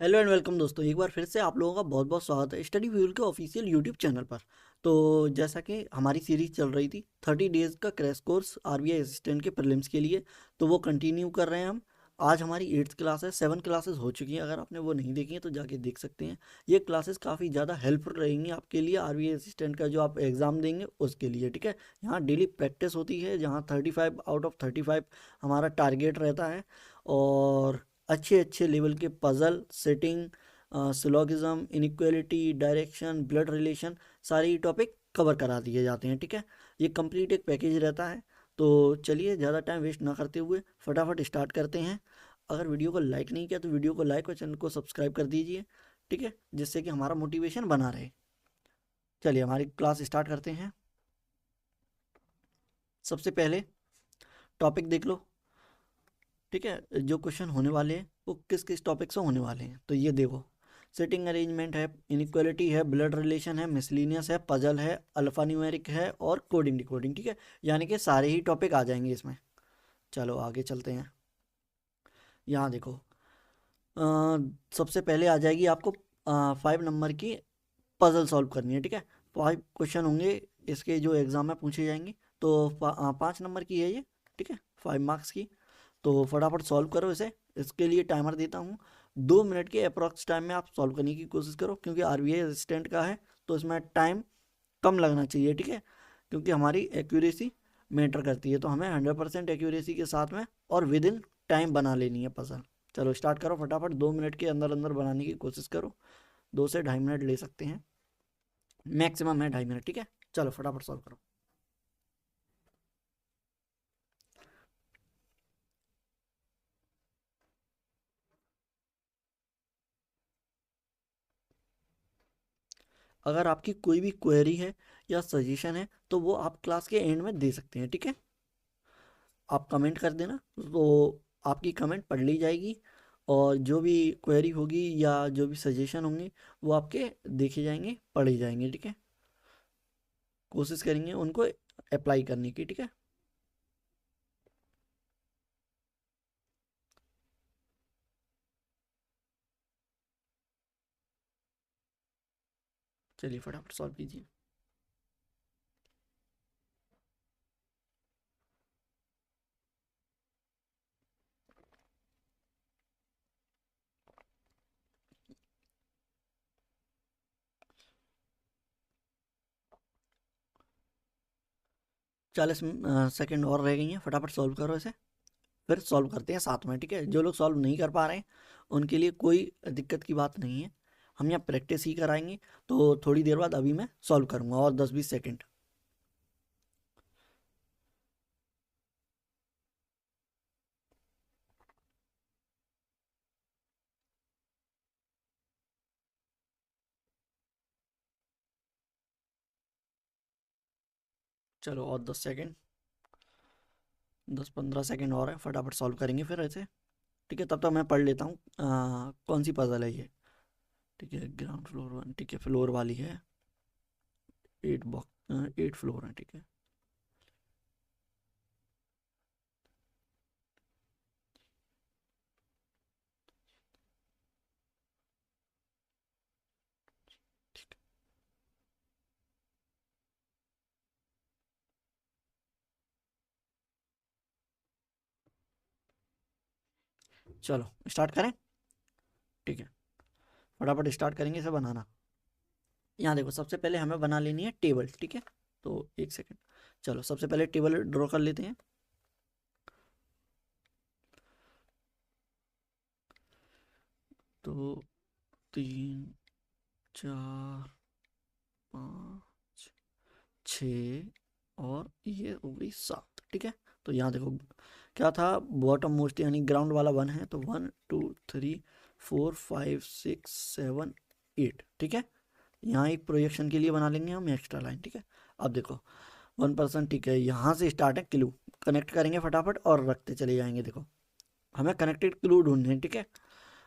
Hello and welcome दोस्तों, एक बार फिर से आप लोगों का बहुत बहुत स्वागत है स्टडी फ्यूल के ऑफिशियल यूट्यूब चैनल पर। तो जैसा कि हमारी सीरीज चल रही थी 30 डेज़ का क्रैश कोर्स आरबीआई असिस्टेंट के प्रीलिम्स के लिए, तो वो कंटिन्यू कर रहे हैं हम। आज हमारी 8th क्लास है, 7 क्लासेस हो चुकी हैं। अगर आपने वो नहीं देखी हैं तो जाके देख सकते हैं। ये क्लासेस काफ़ी ज़्यादा हेल्पफुल रहेंगी आपके लिए, आरबीआई असिस्टेंट का जो आप एग्ज़ाम देंगे उसके लिए। ठीक है, यहाँ डेली प्रैक्टिस होती है, जहाँ 35 आउट ऑफ 35 हमारा टारगेट रहता है। और अच्छे अच्छे लेवल के puzzle setting, syllogism, inequality, direction, blood relation, सारे ही टॉपिक कवर करा दिए जाते हैं। ठीक है, ये कंप्लीट एक पैकेज रहता है। तो चलिए ज़्यादा टाइम वेस्ट ना करते हुए फटाफट स्टार्ट करते हैं। अगर वीडियो को लाइक नहीं किया तो वीडियो को लाइक और चैनल को सब्सक्राइब कर दीजिए। ठीक है, जिससे कि हमारा मोटिवेशन बना रहे। चलिए हमारी क्लास स्टार्ट करते हैं। सबसे पहले टॉपिक देख लो। ठीक है, जो क्वेश्चन होने वाले हैं वो किस किस टॉपिक से होने वाले हैं, तो ये देखो। सिटिंग अरेंजमेंट है, इनइक्वालिटी है, ब्लड रिलेशन है, मिसलिनियस है, पजल है, अल्फा न्यूमेरिक है और कोडिंग डिकोडिंग। ठीक है, यानी कि सारे ही टॉपिक आ जाएंगे इसमें। चलो आगे चलते हैं। यहाँ देखो, सबसे पहले आ जाएगी आपको 5 नंबर की पजल सॉल्व करनी है। ठीक है, 5 क्वेश्चन होंगे इसके जो एग्ज़ाम में पूछे जाएंगे। तो 5 नंबर की है ये। ठीक है, 5 मार्क्स की। तो फटाफट सॉल्व करो इसे। इसके लिए टाइमर देता हूँ, 2 मिनट के अप्रॉक्स टाइम में आप सॉल्व करने की कोशिश करो, क्योंकि आरबीआई असिस्टेंट का है तो इसमें टाइम कम लगना चाहिए। ठीक है, क्योंकि हमारी एक्यूरेसी मैटर करती है, तो हमें 100% एक्यूरेसी के साथ में और विद इन टाइम बना लेनी है पजल। चलो स्टार्ट करो फटाफट, 2 मिनट के अंदर अंदर बनाने की कोशिश करो। 2 से ढाई मिनट ले सकते हैं, मैक्सिमम है 2.5 मिनट। ठीक है, चलो फटाफट सॉल्व करो। अगर आपकी कोई भी क्वेरी है या सजेशन है तो वो आप क्लास के एंड में दे सकते हैं। ठीक है, आप कमेंट कर देना, तो आपकी कमेंट पढ़ ली जाएगी। और जो भी क्वेरी होगी या जो भी सजेशन होंगे वो आपके देखे जाएंगे, पढ़े जाएंगे। ठीक है, कोशिश करेंगे उनको अप्लाई करने की। ठीक है, चलिए फटाफट सॉल्व कीजिए। 40 सेकेंड और रह गई हैं, फटाफट सॉल्व करो इसे। फिर सॉल्व करते हैं साथ में। ठीक है, जो लोग सॉल्व नहीं कर पा रहे हैं उनके लिए कोई दिक्कत की बात नहीं है, हम यहाँ प्रैक्टिस ही कराएंगे। तो थोड़ी देर बाद अभी मैं सॉल्व करूँगा, और 10-20 सेकेंड। चलो और 10 सेकेंड, 10-15 सेकेंड और है, फटाफट सॉल्व करेंगे फिर ऐसे। ठीक है, तब तक मैं पढ़ लेता हूँ कौन सी पजल है ये। ठीक है, ग्राउंड फ्लोर 1। ठीक है, फ्लोर वाली है। 8 फ्लोर है। ठीक है, चलो स्टार्ट करें। ठीक है, फटाफट स्टार्ट करेंगे इसे बनाना। यहाँ देखो, सबसे पहले हमें बना लेनी है टेबल। ठीक है, तो 1 सेकेंड। चलो सबसे पहले टेबल ड्रॉ कर लेते हैं। तो 3, 4, 5, 6 और ये हो गई 7। ठीक है, तो यहाँ देखो क्या था, बॉटम मोस्ट यानी ग्राउंड वाला 1 है, तो 1 2 3 4 5 6 7 8। ठीक है, यहाँ एक प्रोजेक्शन के लिए बना लेंगे हम एक्स्ट्रा लाइन। ठीक है, अब देखो 1%। ठीक है, यहाँ से स्टार्ट है क्लू, कनेक्ट करेंगे फटाफट और रखते चले जाएंगे। देखो हमें कनेक्टेड क्लू ढूंढने हैं। ठीक है,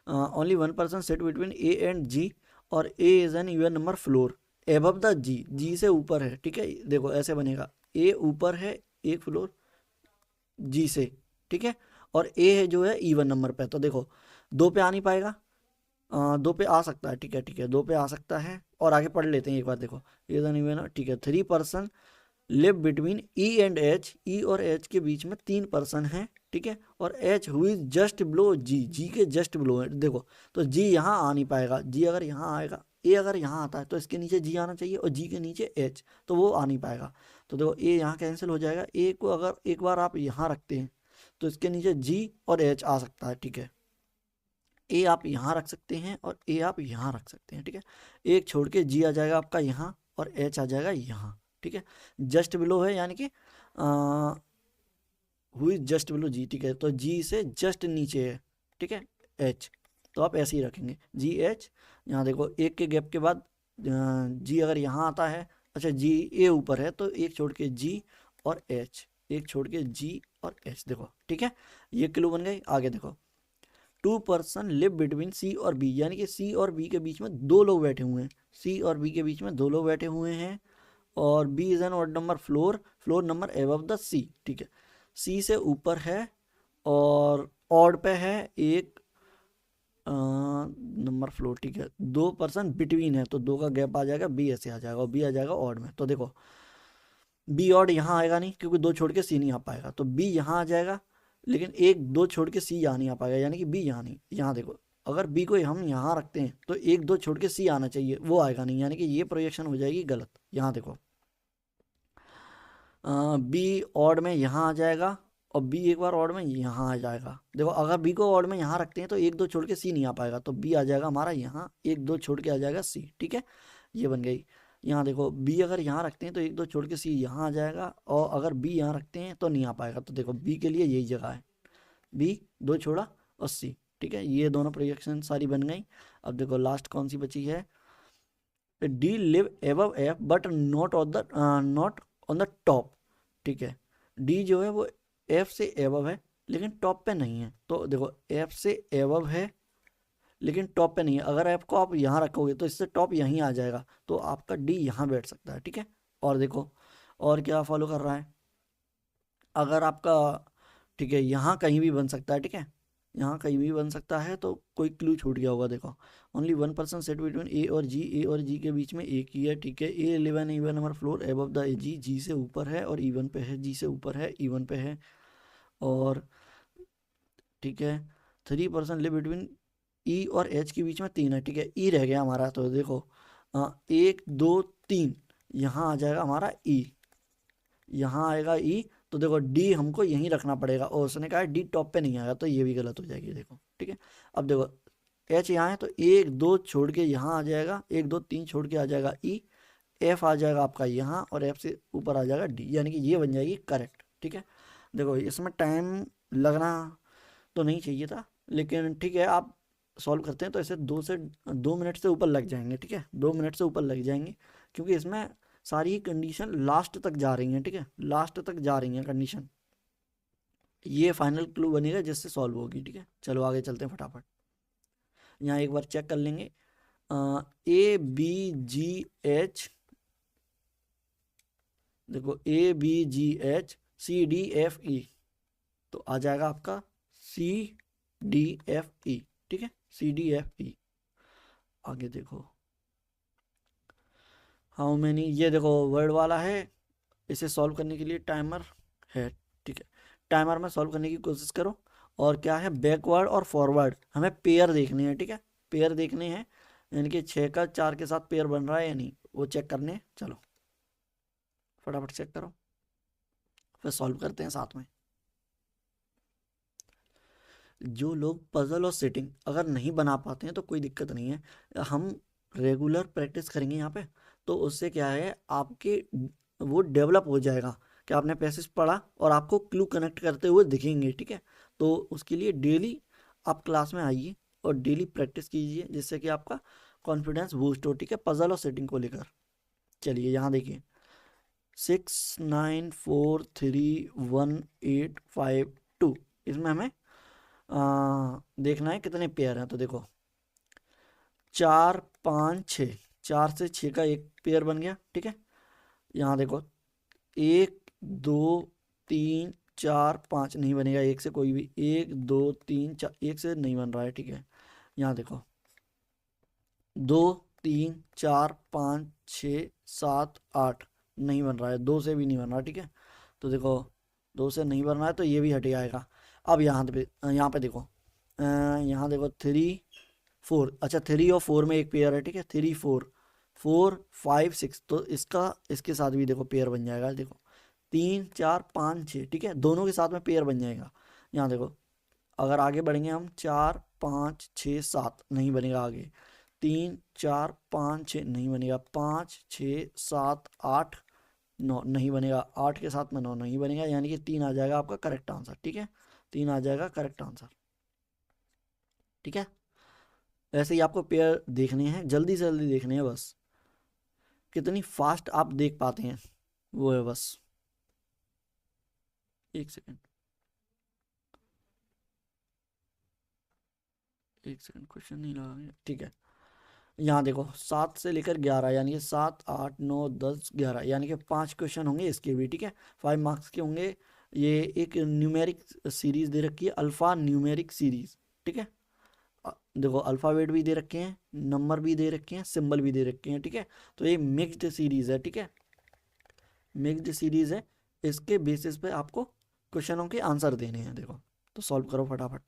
only 1% set between A and G, और A is an even number floor above the G. G से ऊपर है। ठीक है, देखो ऐसे बनेगा, ए ऊपर है एक फ्लोर जी से। ठीक है, और ए है जो है इवन नंबर पे, तो देखो 2 पे आ नहीं पाएगा, दो पे आ सकता है, ठीक है, ठीक है, दो पे आ सकता है। और आगे पढ़ लेते हैं एक बार, देखो ये तो नहीं बना, ठीक है। 3 person live between E and H, E और एच के बीच में 3 पर्सन है, ठीक है। और H who is just below G, G के जस्ट बिलो है, देखो। तो जी यहाँ आ नहीं पाएगा, जी अगर यहाँ आएगा, ए अगर यहाँ आता है तो इसके नीचे जी आना चाहिए, और जी के नीचे एच, तो वो आ नहीं पाएगा। तो देखो ए यहाँ कैंसिल हो जाएगा, ए को अगर एक बार आप यहाँ रखते हैं तो इसके नीचे जी और एच आ सकता है, ठीक है। ए आप यहाँ रख सकते हैं और ए आप यहाँ रख सकते हैं, ठीक है। एक छोड़ के जी आ जाएगा आपका यहाँ, और एच आ जाएगा यहाँ, ठीक है। जस्ट बिलो है यानी कि हुई जस्ट बिलो जी, ठीक है। तो जी से जस्ट नीचे है, ठीक है, एच। तो आप ऐसे ही रखेंगे जी एच। यहाँ देखो एक के गैप के बाद जी अगर यहाँ आता है, अच्छा जी ए ऊपर है, तो एक छोड़ के जी और एच, एक छोड़ के जी और एच, देखो ठीक है। ये क्लू बन गई। आगे देखो, 2 पर्सन लिव बिटवीन सी और बी, यानी कि सी और बी के बीच में दो लोग बैठे हुए हैं, सी और बी के बीच में दो लोग बैठे हुए हैं। और B is an odd number floor, floor number above the C, ठीक है। सी से ऊपर है और ऑड पे है एक नंबर फ्लोर, ठीक है। 2 पर्सन बिटवीन है, तो दो का गैप आ जाएगा, बी ऐसे आ जाएगा और बी आ जाएगा ऑड में। तो देखो बी ऑड यहाँ आएगा नहीं, क्योंकि दो छोड़ के सी नहीं आ पाएगा, तो बी यहाँ आ जाएगा। लेकिन एक दो छोड़ के सी यहाँ नहीं आ पाएगा, यानी कि बी यहाँ नहीं। यहाँ देखो, अगर बी को हम यहाँ रखते हैं तो एक दो छोड़ के सी आना चाहिए, वो आएगा नहीं, यानी कि ये प्रोजेक्शन हो जाएगी गलत। यहाँ देखो बी ऑड में यहाँ आ जाएगा, और बी एक बार ऑड में यहाँ आ जाएगा। देखो अगर बी को ऑड में यहाँ रखते हैं तो एक दो छोड़ के सी नहीं आ पाएगा, तो बी आ जाएगा हमारा यहाँ, एक दो छोड़ के आ जाएगा सी, ठीक है। ये बन गई। यहाँ देखो बी अगर यहाँ रखते हैं तो एक दो छोड़ के सी यहाँ आ जाएगा, और अगर बी यहाँ रखते हैं तो नहीं आ पाएगा। तो देखो बी के लिए यही जगह है, बी दो छोड़ा और सी, ठीक है। ये दोनों प्रोजेक्शन सारी बन गई। अब देखो लास्ट कौन सी बची है, D live above F but not on the top, ठीक है। डी जो है वो एफ से एबव है लेकिन टॉप पे नहीं है। तो देखो एफ से एबव है लेकिन टॉप पे नहीं है, अगर एफ को आप यहाँ रखोगे तो इससे टॉप यहीं आ जाएगा, तो आपका डी यहाँ बैठ सकता है, ठीक है। और देखो और क्या फॉलो कर रहा है, अगर आपका, ठीक है, यहाँ कहीं भी बन सकता है, ठीक है, यहाँ कहीं भी बन सकता है, तो कोई क्लू छूट गया होगा। देखो ओनली 1 पर्सन सेट बिटवीन ए और जी, ए और जी के बीच में एक ही है, ठीक है। A 11 even number floor above the G, G से ऊपर है और इवन पे है, जी से ऊपर है, इवन पे है। और ठीक है 3 पर्सन लिव बिटवीन ई और एच के बीच में 3 है, ठीक है। ई रह गया हमारा, तो देखो 1 2 3 यहाँ आ जाएगा हमारा ई, यहाँ आएगा ई। तो देखो डी हमको यहीं रखना पड़ेगा, और उसने कहा डी टॉप पे नहीं आएगा, तो ये भी गलत हो जाएगी, देखो ठीक है। अब देखो एच यहाँ है तो एक दो छोड़ के यहाँ आ जाएगा, 1 2 3 छोड़ के आ जाएगा ई, एफ आ जाएगा आपका यहाँ, और एफ से ऊपर आ जाएगा डी, यानी कि ये बन जाएगी करेक्ट, ठीक है। देखो इसमें टाइम लगना तो नहीं चाहिए था, लेकिन ठीक है, आप सॉल्व करते हैं तो ऐसे 2 मिनट से ऊपर लग जाएंगे, ठीक है, 2 मिनट से ऊपर लग जाएंगे, क्योंकि इसमें सारी कंडीशन लास्ट तक जा रही हैं, ठीक है, लास्ट तक जा रही हैं कंडीशन। ये फाइनल क्लू बनेगा जिससे सॉल्व होगी, ठीक है। चलो आगे चलते हैं फटाफट। यहाँ एक बार चेक कर लेंगे, ए बी जी एच, देखो A B G H C D F E, तो आ जाएगा आपका सी डी एफ ई, ठीक है, सी डी एफ ई। आगे देखो हाउ मैनी, ये देखो वर्ड वाला है, इसे सॉल्व करने के लिए टाइमर है, ठीक है। टाइमर में सॉल्व करने की कोशिश करो। और क्या है, बैकवर्ड और फॉरवर्ड हमें पेयर देखने हैं, ठीक है, पेयर देखने हैं, यानी कि 6 का 4 के साथ पेयर बन रहा है या नहीं, वो चेक करने हैं। चलो फटाफट चेक करो, फिर सॉल्व करते हैं साथ में। जो लोग पजल और सेटिंग अगर नहीं बना पाते हैं तो कोई दिक्कत नहीं है, हम रेगुलर प्रैक्टिस करेंगे यहाँ पे, तो उससे क्या है आपके वो डेवलप हो जाएगा कि आपने पैसेज पढ़ा और आपको क्लू कनेक्ट करते हुए दिखेंगे, ठीक है। तो उसके लिए डेली आप क्लास में आइए और डेली प्रैक्टिस कीजिए, जिससे कि आपका कॉन्फिडेंस बूस्ट हो, ठीक है, पजल और सेटिंग को लेकर। चलिए यहाँ देखिए 6 9 4 3 1 8 5 2, इसमें हमें देखना है कितने पेयर हैं। तो देखो 4 5 6, 4 से 6 का एक पेयर बन गया, ठीक है। यहाँ देखो 1 2 3 4 5 नहीं बनेगा, एक से कोई भी, 1 2 3 4 एक से नहीं बन रहा है, ठीक है। यहाँ देखो दो, तीन, चार, पाँच, छ, सात, आठ, नहीं बन रहा है, दो से भी नहीं बन रहा, ठीक है। तो देखो, दो से नहीं बन रहा है तो ये भी हट जाएगा। अब यहाँ पे देखो, यहाँ देखो थ्री, फोर, अच्छा थ्री और फोर में एक पेयर है, ठीक है, three four, four five six, तो इसका इसके साथ भी देखो पेयर बन जाएगा, देखो तीन चार पाँच छः, ठीक है, दोनों के साथ में पेयर बन जाएगा। यहाँ देखो, अगर आगे बढ़ेंगे हम, चार पाँच छः सात, नहीं बनेगा आगे, तीन चार पाँच छः, नहीं बनेगा, पाँच छः सात आठ नौ, नहीं बनेगा, आठ के साथ में नौ, नहीं बनेगा, यानी कि तीन आ जाएगा आपका करेक्ट आंसर, ठीक है, तीन आ जाएगा करेक्ट आंसर, ठीक है। ऐसे ही आपको पेयर देखने हैं, जल्दी से जल्दी देखने हैं बस, कितनी फास्ट आप देख पाते हैं वो है बस। एक सेकंड, एक सेकंड, क्वेश्चन नहीं लगा, ठीक है। यहाँ देखो, सात से लेकर ग्यारह, यानी कि सात आठ नौ दस ग्यारह, यानी कि पांच क्वेश्चन होंगे इसके भी, ठीक है, 5 मार्क्स के होंगे। ये एक न्यूमेरिक सीरीज दे रखी है, अल्फा न्यूमेरिक सीरीज, ठीक है। देखो अल्फ़ाबेट भी दे रखे हैं, नंबर भी दे रखे हैं, सिंबल भी दे रखे हैं, ठीक है। तो ये मिक्स्ड सीरीज है, ठीक है, मिक्स्ड सीरीज है। इसके बेसिस पे आपको क्वेश्चनों के आंसर देने हैं, देखो, तो सॉल्व करो फटाफट।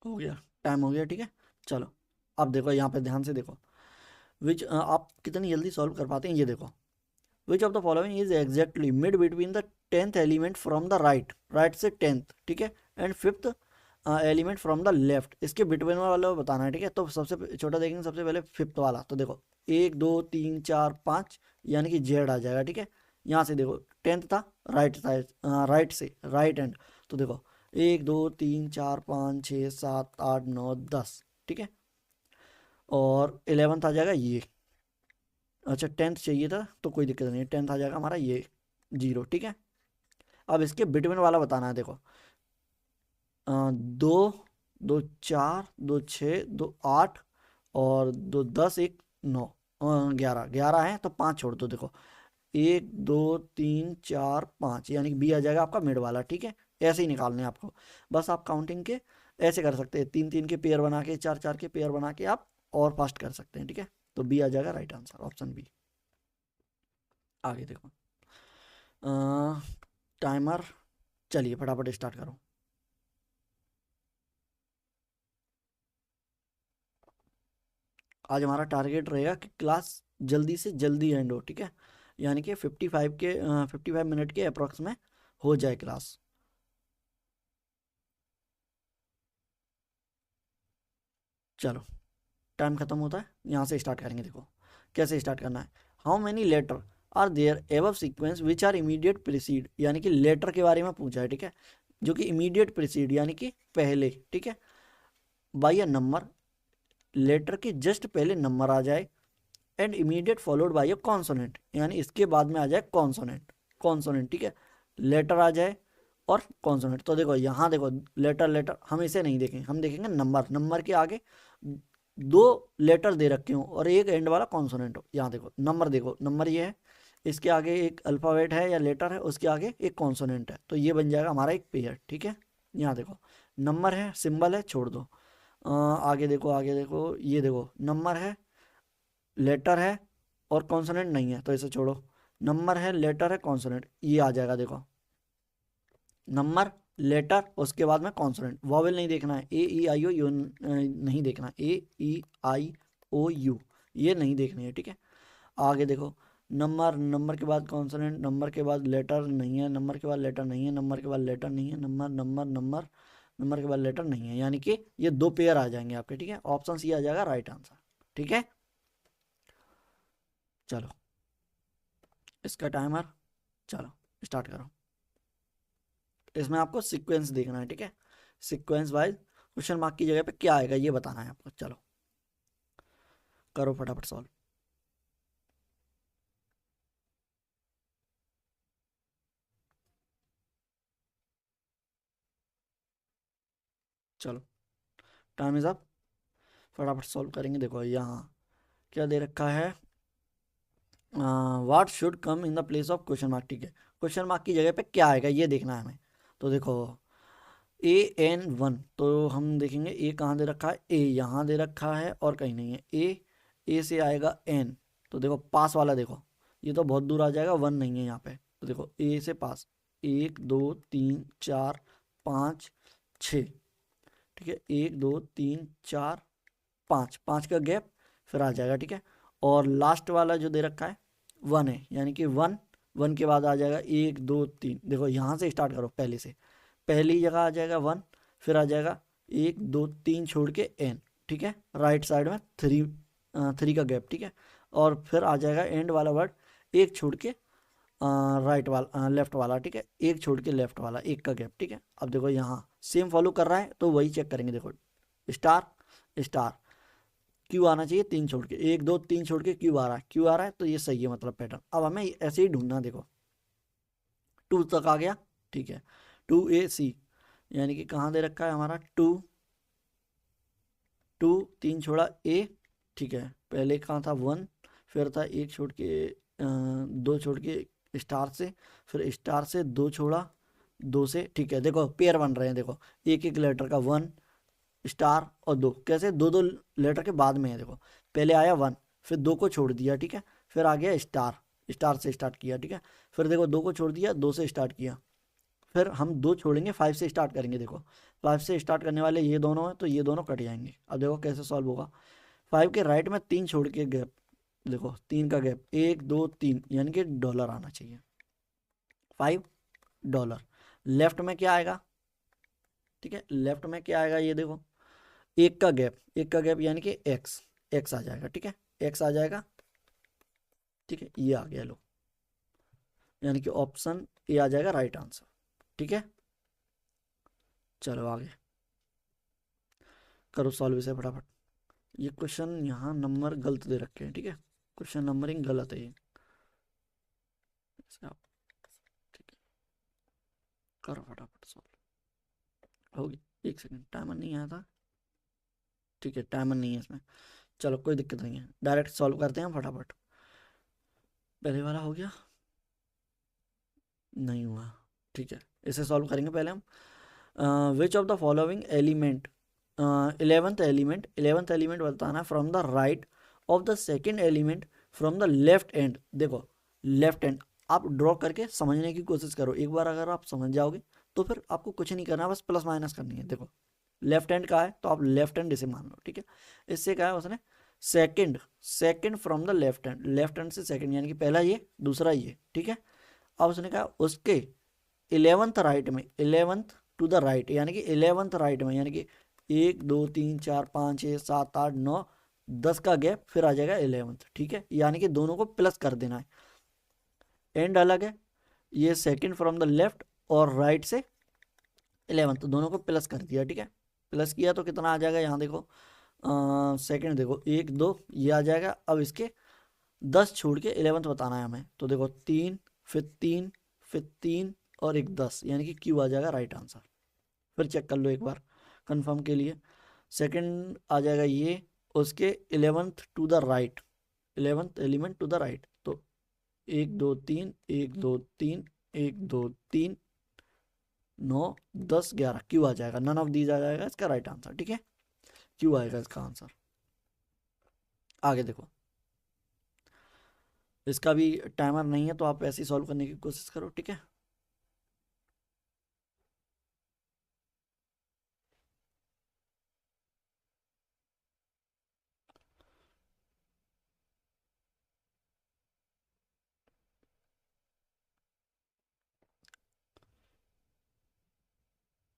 हो गया, टाइम हो गया, ठीक है। चलो, अब देखो यहाँ पे ध्यान से देखो, विच आप कितनी जल्दी सॉल्व कर पाते हैं, ये देखो, विच of the following is exactly mid between the tenth element from the right, right से टेंथ, ठीक है, and fifth element from the left, इसके बिटवीन वाला बताना है, ठीक है। तो सबसे छोटा देखेंगे, सबसे पहले फिफ्थ वाला, तो देखो एक दो तीन चार पाँच, यानी कि जेड आ जाएगा, ठीक है। यहाँ से देखो, टेंथ था, राइट साइड, राइट से राइट एंड, तो देखो एक दो तीन चार पाँच छः सात आठ नौ दस, ठीक है, और 11th आ जाएगा ये, अच्छा टेंथ चाहिए था तो कोई दिक्कत नहीं है, टेंथ आ जाएगा हमारा ये जीरो, ठीक है। अब इसके बिटवीन वाला बताना है, देखो दो, दो चार, दो छः, दो आठ, और दो दस, एक नौ, ग्यारह, ग्यारह है तो पाँच छोड़ दो, देखो एक दो तीन चार पाँच, यानी कि बी आ जाएगा आपका मिड वाला, ठीक है। ऐसे ही निकालने हैं आपको, बस आप काउंटिंग के ऐसे कर सकते हैं, तीन तीन के पेयर बना के, चार चार के पेयर बना के आप और फास्ट कर सकते हैं, ठीक है। तो बी आ जाएगा राइट आंसर, ऑप्शन बी। आगे देखो, टाइमर, चलिए फटाफट स्टार्ट करो। आज हमारा टारगेट रहेगा कि क्लास जल्दी से जल्दी एंड हो, ठीक है, यानी कि 55 मिनट के अप्रॉक्स में हो जाए क्लास। चलो, टाइम खत्म होता है, यहाँ से स्टार्ट करेंगे, देखो कैसे स्टार्ट करना है। How many letter are there above sequence which are immediate precede, यानी कि लेटर के बारे में पूछा है, ठीक है, जो कि इमीडिएट प्रीसीड यानी कि पहले, ठीक है, बाई अ नंबर, लेटर के जस्ट पहले नंबर आ जाए, and immediate followed by a consonant, यानी इसके बाद में आ जाए कॉन्सोनेंट, कॉन्सोनेंट, ठीक है, लेटर आ जाए और कॉन्सोनेंट। तो देखो यहाँ देखो, लेटर लेटर हम इसे नहीं देखेंगे, हम देखेंगे नंबर, नंबर के आगे दो लेटर दे रखे हो और एक एंड वाला कॉन्सोनेंट हो। यहाँ देखो नंबर, देखो नंबर ये है, इसके आगे एक अल्फ़ाबेट है या लेटर है, उसके आगे एक कॉन्सोनेंट है, तो ये बन जाएगा हमारा एक पेयर, ठीक है। यहाँ देखो, नंबर है, सिंबल है, छोड़ दो। आगे देखो, आगे देखो, ये देखो नंबर है, लेटर है और कॉन्सोनेंट नहीं है, तो इसे छोड़ो। नंबर है, लेटर है, कॉन्सोनेंट, ये आ जाएगा, देखो नंबर, लेटर, उसके बाद में कॉन्सोनेंट, वॉवेल नहीं देखना है, ए ई आई ओ यू नहीं देखना, ए ई आई ओ यू ये नहीं देखनी है, ठीक है। आगे देखो, नंबर, नंबर के बाद कॉन्सोनेंट, नंबर के बाद लेटर नहीं है, नंबर के बाद लेटर नहीं है, नंबर के बाद लेटर नहीं है, नंबर नंबर नंबर, नंबर के बाद लेटर नहीं है, यानी कि ये दो पेयर आ जाएंगे आपके, ठीक है, ऑप्शन सी आ जाएगा राइट आंसर, ठीक है। चलो, इसका टाइमर, चलो स्टार्ट करो। इसमें आपको सीक्वेंस देखना है, ठीक है, सीक्वेंस वाइज क्वेश्चन मार्क की जगह पे क्या आएगा ये बताना है आपको। चलो करो फटाफट सॉल्व। चलो टाइम इज अप, फटाफट सॉल्व करेंगे। देखो यहाँ क्या दे रखा है, what should come in the place of question mark. ठीक है, क्वेश्चन मार्क की जगह पे क्या आएगा ये देखना है हमें। तो देखो AN1, तो हम देखेंगे ए कहाँ दे रखा है, ए यहाँ दे रखा है और कहीं नहीं है। ए से आएगा एन, तो देखो पास वाला देखो ये तो बहुत दूर आ जाएगा, 1 नहीं है यहाँ पे। तो देखो ए से पास 1 2 3 4 5 6, ठीक है 1 2 3 4 5, 5 का गैप फिर आ जाएगा। ठीक है, और लास्ट वाला जो दे रखा है 1 है, यानी कि 1 1 के बाद आ जाएगा 1 2 3। देखो यहाँ से स्टार्ट करो, पहले से पहली जगह आ जाएगा 1, फिर आ जाएगा 1 2 3 छोड़ के n। ठीक है, राइट साइड में 3 का गैप। ठीक है, और फिर आ जाएगा एंड वाला वर्ड, एक छोड़ के राइट वाला लेफ्ट वाला। ठीक है, एक छोड़ के लेफ्ट वाला, एक का गैप। ठीक है, अब देखो यहाँ सेम फॉलो कर रहा है तो वही चेक करेंगे। देखो स्टार स्टार क्यू आना चाहिए, 3 छोड़ के 1 2 3 छोड़ के क्यू आ रहा है, क्यू आ रहा है तो ये सही है मतलब पैटर्न। अब हमें ऐसे ही ढूंढना। देखो 2 तक आ गया। ठीक है, 2AC यानी कि कहाँ दे रखा है हमारा 2 2 3 छोड़ा ए। ठीक है, पहले कहाँ था 1, फिर था 1 छोड़ के 2 छोड़ के स्टार से, फिर स्टार से 2 छोड़ा 2 से। ठीक है, देखो पेयर बन रहे हैं। देखो एक एक लेटर का 1 स्टार और 2, कैसे 2 2 लेटर के बाद में है। देखो पहले आया 1, फिर 2 को छोड़ दिया। ठीक है, फिर आ गया स्टार, स्टार से स्टार्ट किया। ठीक है, फिर देखो 2 को छोड़ दिया, 2 से स्टार्ट किया, फिर हम 2 छोड़ेंगे 5 से स्टार्ट करेंगे। देखो 5 से स्टार्ट करने वाले ये दोनों हैं तो ये दोनों कट जाएंगे। अब देखो कैसे सॉल्व होगा। 5 के राइट में 3 छोड़ के गैप, देखो 3 का गैप 1 2 3, यानी कि डॉलर आना चाहिए, $5। लेफ्ट में क्या आएगा, ठीक है लेफ्ट में क्या आएगा ये देखो, एक का गैप, एक का गैप यानी कि एक्स, एक्स आ जाएगा। ठीक है, एक्स आ जाएगा। ठीक है, ये आ गया लो, यानी कि ऑप्शन ए आ जाएगा राइट आंसर। ठीक है, चलो आगे करो सॉल्व इसे फटाफट। ये क्वेश्चन यहाँ नंबर गलत दे रखे हैं। ठीक है, क्वेश्चन नंबरिंग गलत है ये, इसे आप ठीक है करो फटाफट सॉल्व। होगी, 1 सेकंड, टाइमर नहीं आया था। ठीक है, टाइमर नहीं है इसमें, चलो कोई दिक्कत नहीं है, डायरेक्ट सॉल्व करते हैं फटाफट। पहले वाला हो गया, नहीं हुआ। ठीक है, इसे सॉल्व करेंगे पहले हम। Which of the following element, 11th element बताना from the right of the second element from the left end. देखो लेफ्ट एंड आप ड्रॉ करके समझने की कोशिश करो, एक बार अगर आप समझ जाओगे तो फिर आपको कुछ नहीं करना, बस प्लस माइनस करनी है। देखो लेफ्ट हैंड का है तो आप लेफ्ट हैंड इसे मान लो। ठीक है, इससे क्या है उसने second, second from the left hand से सेकंड, यानी कि पहला ये दूसरा ये। ठीक है, अब उसने कहा उसके 11th राइट में, 11th टू द राइट, यानी कि 11th राइट में, यानी कि 1 2 3 4 5 6 7 8 9 10 का गैप, फिर आ जाएगा 11th। ठीक है, यानी कि दोनों को प्लस कर देना है, एंड अलग है, ये सेकंड फ्रॉम द लेफ्ट और राइट से 11th, दोनों को प्लस कर दिया। ठीक है, प्लस किया तो कितना आ जाएगा यहाँ देखो, सेकंड देखो 1 2 ये आ जाएगा। अब इसके 10 छोड़ के 11th बताना है हमें, तो देखो 3 फिर 3 फिर 3 और एक 10, यानी कि क्यू आ जाएगा राइट आंसर। फिर चेक कर लो एक बार कंफर्म के लिए, सेकंड आ जाएगा ये, उसके 11th to the right, 11th element to the right, तो 1 2 3 1 2 3 1 2 3 9 10 11 क्यू आ जाएगा, नन ऑफ दीज आ जाएगा इसका राइट आंसर। ठीक है, क्यू आएगा इसका आंसर। आगे देखो, इसका भी टाइमर नहीं है तो आप ऐसे ही सॉल्व करने की कोशिश करो। ठीक है,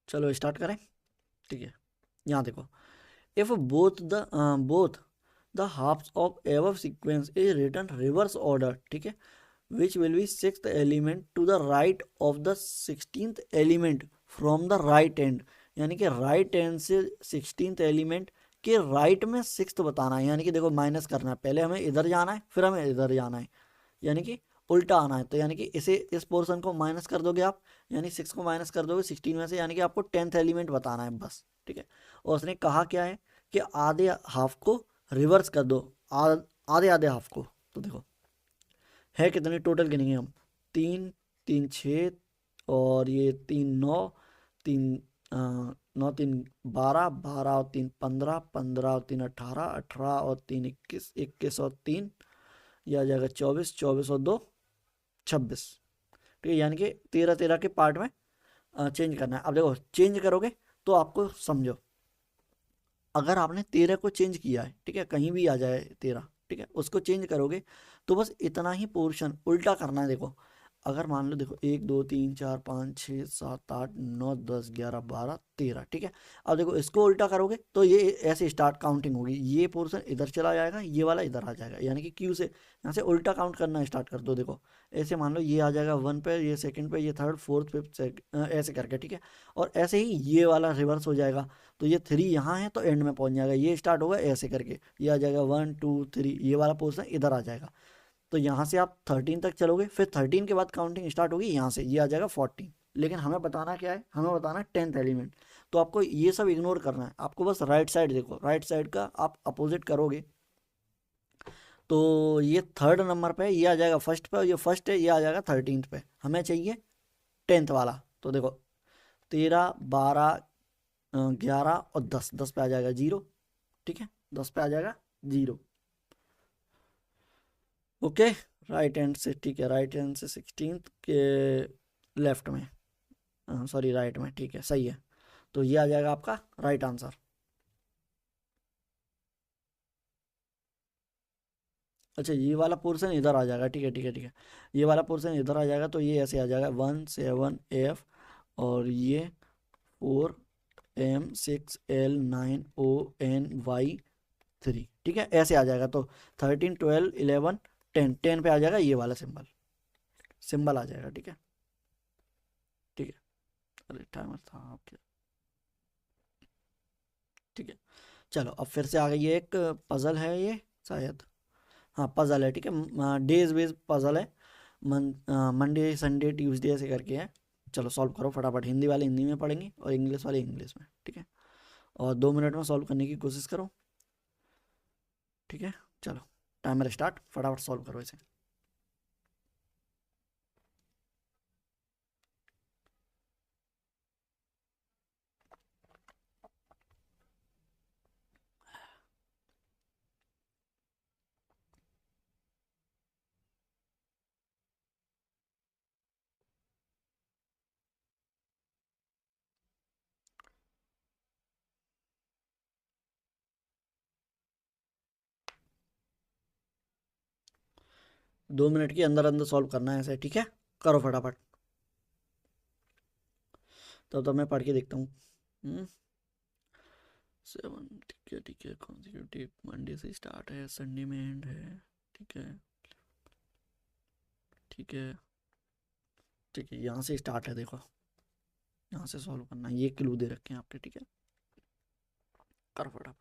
चलो स्टार्ट करें। ठीक है, यहाँ देखो, if both the halves of ever sequence is written reverse order, ठीक है, which will be 6th element to the right of the 16th element from the right end, यानी कि राइट एंड से 16th एलिमेंट के right में 6th बताना है। यानी कि देखो माइनस करना है, पहले हमें इधर जाना है फिर हमें इधर जाना है, यानी कि उल्टा आना है। तो यानी कि इसे इस पोर्शन को माइनस कर दोगे आप, यानी 6 को माइनस कर दोगे 16 में से, यानी कि आपको 10th एलिमेंट बताना है बस। ठीक है। और उसने कहा क्या है कि आधे हाफ को रिवर्स कर दो, आधे आधे हाफ को। तो देखो है कितने टोटल गिनेंगे हम, 3 3 6 और ये 3 9, 3 9 3 12, 12 और 3 15, 15 और 3 18, 18 और 3 21, 21 और 3 यह आ जाएगा 24, 24 और 2 26। ठीक है, यानी कि 13 13 के पार्ट में चेंज करना है। अब देखो चेंज करोगे तो आपको समझो, अगर आपने 13 को चेंज किया है, ठीक है, कहीं भी आ जाए 13, ठीक है, उसको चेंज करोगे तो बस इतना ही पोर्शन उल्टा करना है। देखो अगर मान लो, देखो 1 2 3 4 5 6 7 8 9 10 11 12 13, ठीक है। अब देखो इसको उल्टा करोगे तो ये ऐसे स्टार्ट काउंटिंग होगी, ये पोर्शन इधर चला जाएगा, ये वाला इधर आ जाएगा, यानी कि क्यू से यहाँ से उल्टा काउंट करना स्टार्ट कर दो। देखो ऐसे मान लो ये आ जाएगा 1 पे, ये सेकंड पे, ये थर्ड फोर्थ फिफ्थ ऐसे करके, ठीक है। और ऐसे ही ये वाला रिवर्स हो जाएगा, तो ये 3 यहाँ है तो एंड में पहुंच जाएगा, ये स्टार्ट होगा ऐसे करके, ये आ जाएगा 1 2 3, ये वाला पोर्शन इधर आ जाएगा। तो यहाँ से आप 13 तक चलोगे, फिर 13 के बाद काउंटिंग स्टार्ट होगी यहाँ से, ये आ जाएगा 14। लेकिन हमें बताना क्या है, हमें बताना है 10th एलिमेंट। तो आपको ये सब इग्नोर करना है, आपको बस राइट साइड देखो, राइट साइड का आप अपोजिट करोगे तो ये थर्ड नंबर पे ये आ जाएगा फर्स्ट पे, ये फर्स्ट है, ये आ जाएगा 13th पे, हमें चाहिए 10th वाला। तो देखो 13 12 11 और 10, 10 पे आ जाएगा 0, ठीक है, 10 पे आ जाएगा 0। ओके, राइट हैंड से, ठीक है, राइट हैंड से 16th के लेफ्ट में, सॉरी राइट में, ठीक है, सही है। तो ये आ जाएगा आपका राइट आंसर। अच्छा ये वाला पोर्शन इधर आ जाएगा, ठीक है ठीक है ठीक है, ये वाला पोर्शन इधर आ जाएगा, तो ये ऐसे आ जाएगा 17F और ये 4M6L9ONY3, ठीक है, ऐसे आ जाएगा। तो 13 12 11 10, 10 पे आ जाएगा ये वाला सिंबल, सिंबल आ जाएगा, ठीक है ठीक है। अरे टाइमर था आपके, ठीक है। चलो अब फिर से आ गई, ये एक पजल है ये शायद, हाँ पजल है, ठीक है, डेज बेस्ड पजल है, मंडे संडे ट्यूसडे ऐसे करके है। चलो सॉल्व करो फटाफट, हिंदी वाले हिंदी में पढ़ेंगे और इंग्लिश वाले इंग्लिश में, ठीक है। और 2 मिनट में सॉल्व करने की कोशिश करो, ठीक है। चलो टाइमर स्टार्ट, फटाफट सॉल्व करो इसे। 2 मिनट के अंदर अंदर सॉल्व करना है ऐसे, ठीक है, करो फटाफट। तब मैं पढ़ के देखता हूँ। 7, ठीक है, कॉन्जिक्यूटिव मंडे से स्टार्ट है, संडे में एंड है, ठीक है ठीक है ठीक है, यहाँ से स्टार्ट है, देखो यहाँ से सॉल्व करना है, ये क्लू दे रखे हैं आपके, ठीक है, करो फटाफट।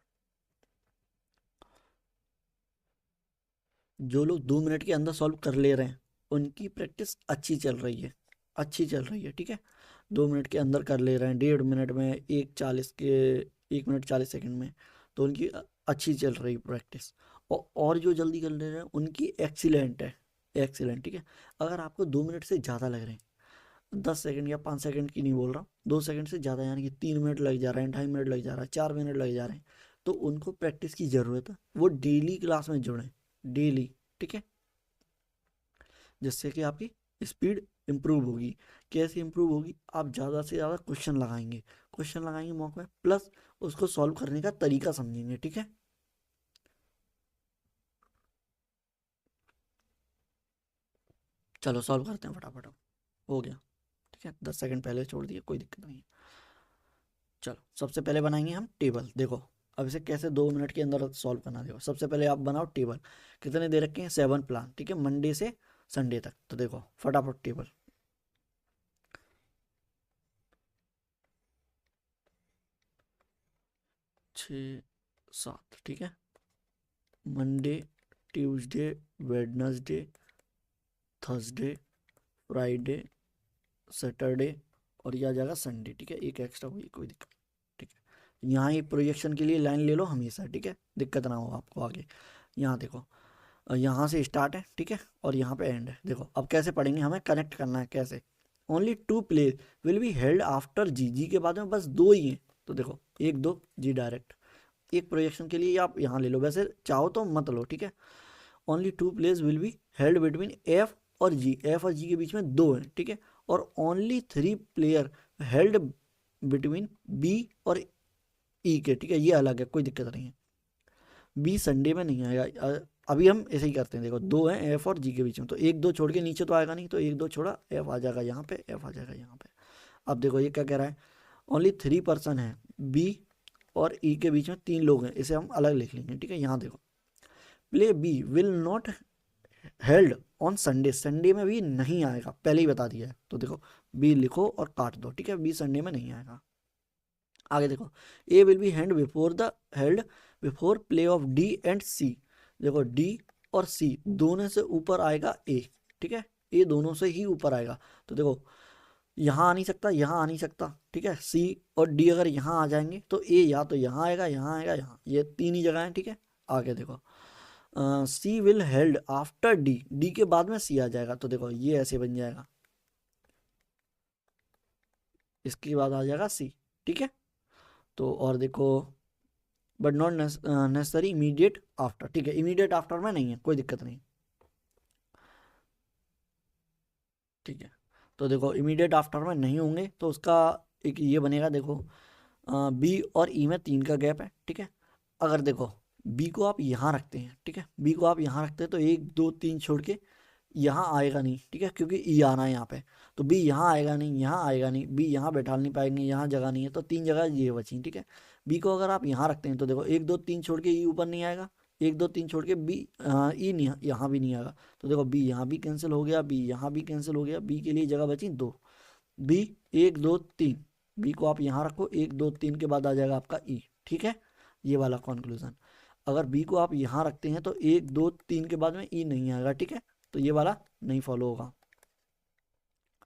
जो लोग 2 मिनट के अंदर सॉल्व कर ले रहे हैं उनकी प्रैक्टिस अच्छी चल रही है, अच्छी चल रही है, ठीक है। 2 मिनट के अंदर कर ले रहे हैं, 1.5 मिनट में, 1 मिनट 40 सेकंड में, तो उनकी अच्छी चल रही प्रैक्टिस। और जो जल्दी कर ले रहे हैं उनकी एक्सीलेंट है, एक्सीलेंट, ठीक है। अगर आपको 2 मिनट से ज़्यादा लग रहे हैं, 10 सेकंड या 5 सेकंड की नहीं बोल रहा हूँ, 2 सेकंड से ज़्यादा, यानी कि 3 मिनट लग जा रहे हैं, 2.5 मिनट लग जा रहा है, 4 मिनट लग जा रहे हैं, तो उनको प्रैक्टिस की ज़रूरत है, वो डेली क्लास में जुड़ें, डेली, ठीक है, जिससे कि आपकी स्पीड इम्प्रूव होगी। कैसे इम्प्रूव होगी, आप ज़्यादा से ज़्यादा क्वेश्चन लगाएंगे, क्वेश्चन लगाएंगे मॉक में, प्लस उसको सॉल्व करने का तरीका समझेंगे, ठीक है। चलो सॉल्व करते हैं फटाफट, अब हो गया, ठीक है, 10 सेकंड पहले छोड़ दिए, कोई दिक्कत नहीं है। चलो सबसे पहले बनाएंगे हम टेबल, देखो अब इसे कैसे 2 मिनट के अंदर सॉल्व करना, देखो सबसे पहले आप बनाओ टेबल, कितने दे रखे हैं, 7 प्लान, ठीक है, मंडे से संडे तक। तो देखो फटाफट टेबल, 6 7, ठीक है, Monday Tuesday Wednesday Thursday Friday Saturday और यह आ जाएगा संडे, ठीक है, एक एक्स्ट्रा हुई, कोई दिक्कत नहीं, ठीक है। यहाँ ही प्रोजेक्शन के लिए लाइन ले लो हमेशा, ठीक है, दिक्कत ना हो आपको आगे। यहाँ देखो, यहाँ से स्टार्ट है, ठीक है, और यहाँ पे एंड है। देखो अब कैसे पढ़ेंगे, हमें कनेक्ट करना है कैसे। Only 2 play will be held after G, G के बाद में बस 2 ही हैं, तो देखो 1 2 जी डायरेक्ट। एक प्रोजेक्शन के लिए आप यहाँ ले लो, वैसे चाहो तो मत लो, ठीक है। Only 2 place will be held between F और जी, एफ और जी के बीच में 2 हैं, ठीक है। और only 3 player held between B और ई के, ठीक है, ये अलग है, कोई दिक्कत नहीं है। बी संडे में नहीं आएगा। अभी हम ऐसे ही करते हैं, देखो 2 हैं एफ और जी के बीच में, तो 1 2 छोड़ के नीचे तो आएगा नहीं, तो 1 2 छोड़ा, एफ आ जाएगा यहाँ पे, एफ आ जाएगा यहाँ पे। अब देखो ये क्या कह रहा है, ओनली 3 पर्सन है बी और ई के बीच में 3 लोग हैं, इसे हम अलग लिख लेंगे, ठीक है। यहाँ देखो, play B will not held on Sunday, Sunday में भी नहीं आएगा, पहले ही बता दिया है, तो देखो बी लिखो और काट दो, ठीक है, बी संडे में नहीं आएगा। आगे देखो, A will be held before play of D and C. देखो डी और सी दोनों से ऊपर आएगा ए, ठीक है, ए दोनों से ही ऊपर आएगा, तो देखो यहाँ आ नहीं सकता, यहाँ आ नहीं सकता, ठीक है। सी और डी अगर यहाँ आ जाएंगे तो ए या तो यहाँ आएगा, यहाँ आएगा, यहाँ, ये 3 ही जगह हैं, ठीक है। आगे देखो, C will held after D, D के बाद में सी आ जाएगा, तो देखो ये ऐसे बन जाएगा, इसके बाद आ जाएगा सी, ठीक है। तो और देखो, but not necessary immediate after, ठीक है, इमीडिएट आफ्टर में नहीं है, कोई दिक्कत नहीं, ठीक है। तो देखो इमीडिएट आफ्टर में नहीं होंगे तो उसका एक ये बनेगा, देखो बी और ई में 3 का गैप है, ठीक है। अगर देखो बी को आप यहाँ रखते हैं, ठीक है, बी को आप यहाँ रखते हैं तो 1 2 3 छोड़ के यहाँ आएगा नहीं, ठीक है, क्योंकि ई आना है यहाँ पे, तो बी यहाँ आएगा नहीं, यहाँ आएगा नहीं, बी यहाँ बैठा नहीं पाएंगे, यहाँ जगह नहीं है, तो 3 जगह ये बची, ठीक है। बी को अगर आप यहाँ रखते हैं तो देखो 1 2 3 छोड़ के ई ऊपर नहीं आएगा, 1 2 3 छोड़ के बी ई नहीं, यहाँ भी नहीं आएगा, तो देखो बी यहाँ भी कैंसिल हो गया, बी यहाँ भी कैंसिल हो गया, बी के लिए जगह बची 2, बी 1 2 3, बी को आप यहाँ रखो, 1 2 3 के बाद आ जाएगा आपका ई, ठीक है, ये वाला कंक्लूजन। अगर बी को आप यहाँ रखते हैं तो 1 2 3 के बाद में ई नहीं आएगा, ठीक है, तो ये वाला नहीं फॉलो होगा।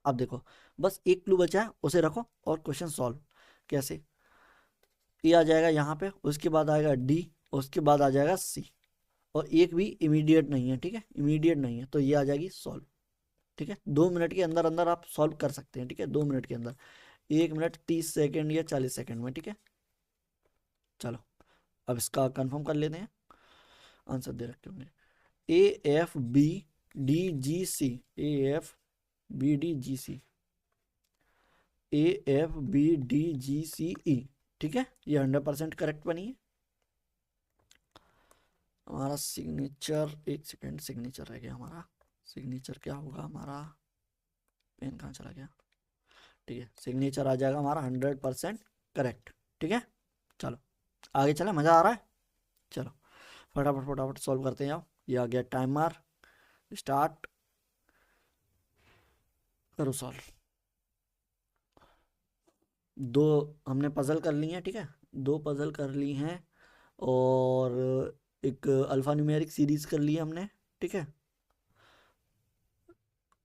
अब देखो बस एक क्लू बचा है, उसे रखो और क्वेश्चन सॉल्व। कैसे, ए आ जाएगा यहाँ पे, उसके बाद आएगा डी, उसके बाद आ जाएगा सी, और एक भी इमीडिएट नहीं है, ठीक है, इमीडिएट नहीं है, तो ये आ जाएगी सॉल्व, ठीक है। 2 मिनट के अंदर अंदर आप सॉल्व कर सकते हैं, ठीक है, 2 मिनट के अंदर, 1 मिनट 30 सेकेंड या 40 सेकेंड में, ठीक है। चलो अब इसका कंफर्म कर लेते हैं, आंसर दे रखे होंगे, A F B D G C, A F B D G C, A F B D G C E, ठीक है, ये 100% करेक्ट बनी है। हमारा सिग्नेचर, एक सेकेंड, सिग्नेचर रह गया हमारा, सिग्नेचर क्या होगा हमारा, पेन कहाँ चला गया, ठीक है, सिग्नेचर आ जाएगा हमारा 100% करेक्ट, ठीक है। चलो आगे चले, मज़ा आ रहा है, चलो फटाफट फटाफट सॉल्व करते हैं। आओ, ये आ गया टाइमर, स्टार्ट करो सॉल्व। 2 हमने पजल कर ली हैं, ठीक है, 2 पजल कर ली हैं, और एक अल्फा न्यूमेरिक सीरीज कर ली है हमने, ठीक है,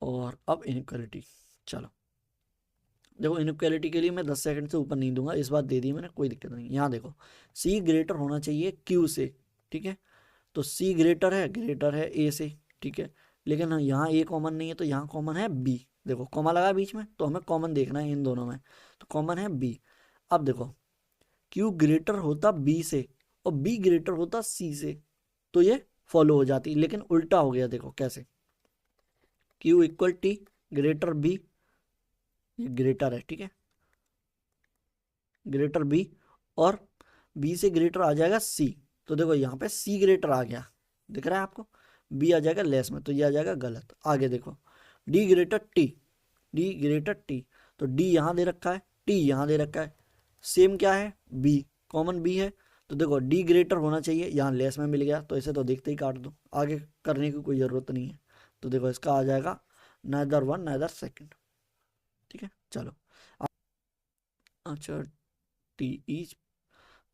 और अब इनइक्वालिटी। चलो देखो इनइक्वालिटी के लिए मैं 10 सेकंड से ऊपर नहीं दूंगा, इस बार दे दी मैंने, कोई दिक्कत नहीं। यहाँ देखो सी ग्रेटर होना चाहिए क्यू से, ठीक है, तो सी ग्रेटर है ए से, ठीक है, लेकिन यहाँ ए कॉमन नहीं है, तो यहाँ कॉमन है बी, देखो कॉमा लगा बीच में, तो हमें कॉमन देखना है इन दोनों में, तो कॉमन है बी। अब देखो क्यू ग्रेटर होता बी से और बी ग्रेटर होता सी से, तो ये फॉलो हो जाती, लेकिन उल्टा हो गया, देखो कैसे, Q equal T greater B, ये ग्रेटर है, ठीक है, ग्रेटर बी, और बी से ग्रेटर आ जाएगा सी, तो देखो यहाँ पे सी ग्रेटर आ गया, दिख रहा है आपको, बी आ जाएगा लेस में, तो ये आ जाएगा गलत। आगे देखो D greater T, D greater T, तो डी यहाँ दे रखा है, टी यहाँ दे रखा है, सेम क्या है, बी, कॉमन बी है, तो देखो डी ग्रेटर होना चाहिए, यहाँ लेस में मिल गया, तो इसे तो देखते ही काट दो, आगे करने की कोई ज़रूरत नहीं है, तो देखो इसका आ जाएगा नाइदर वन नाइदर सेकेंड, ठीक है। चलो अच्छा, T each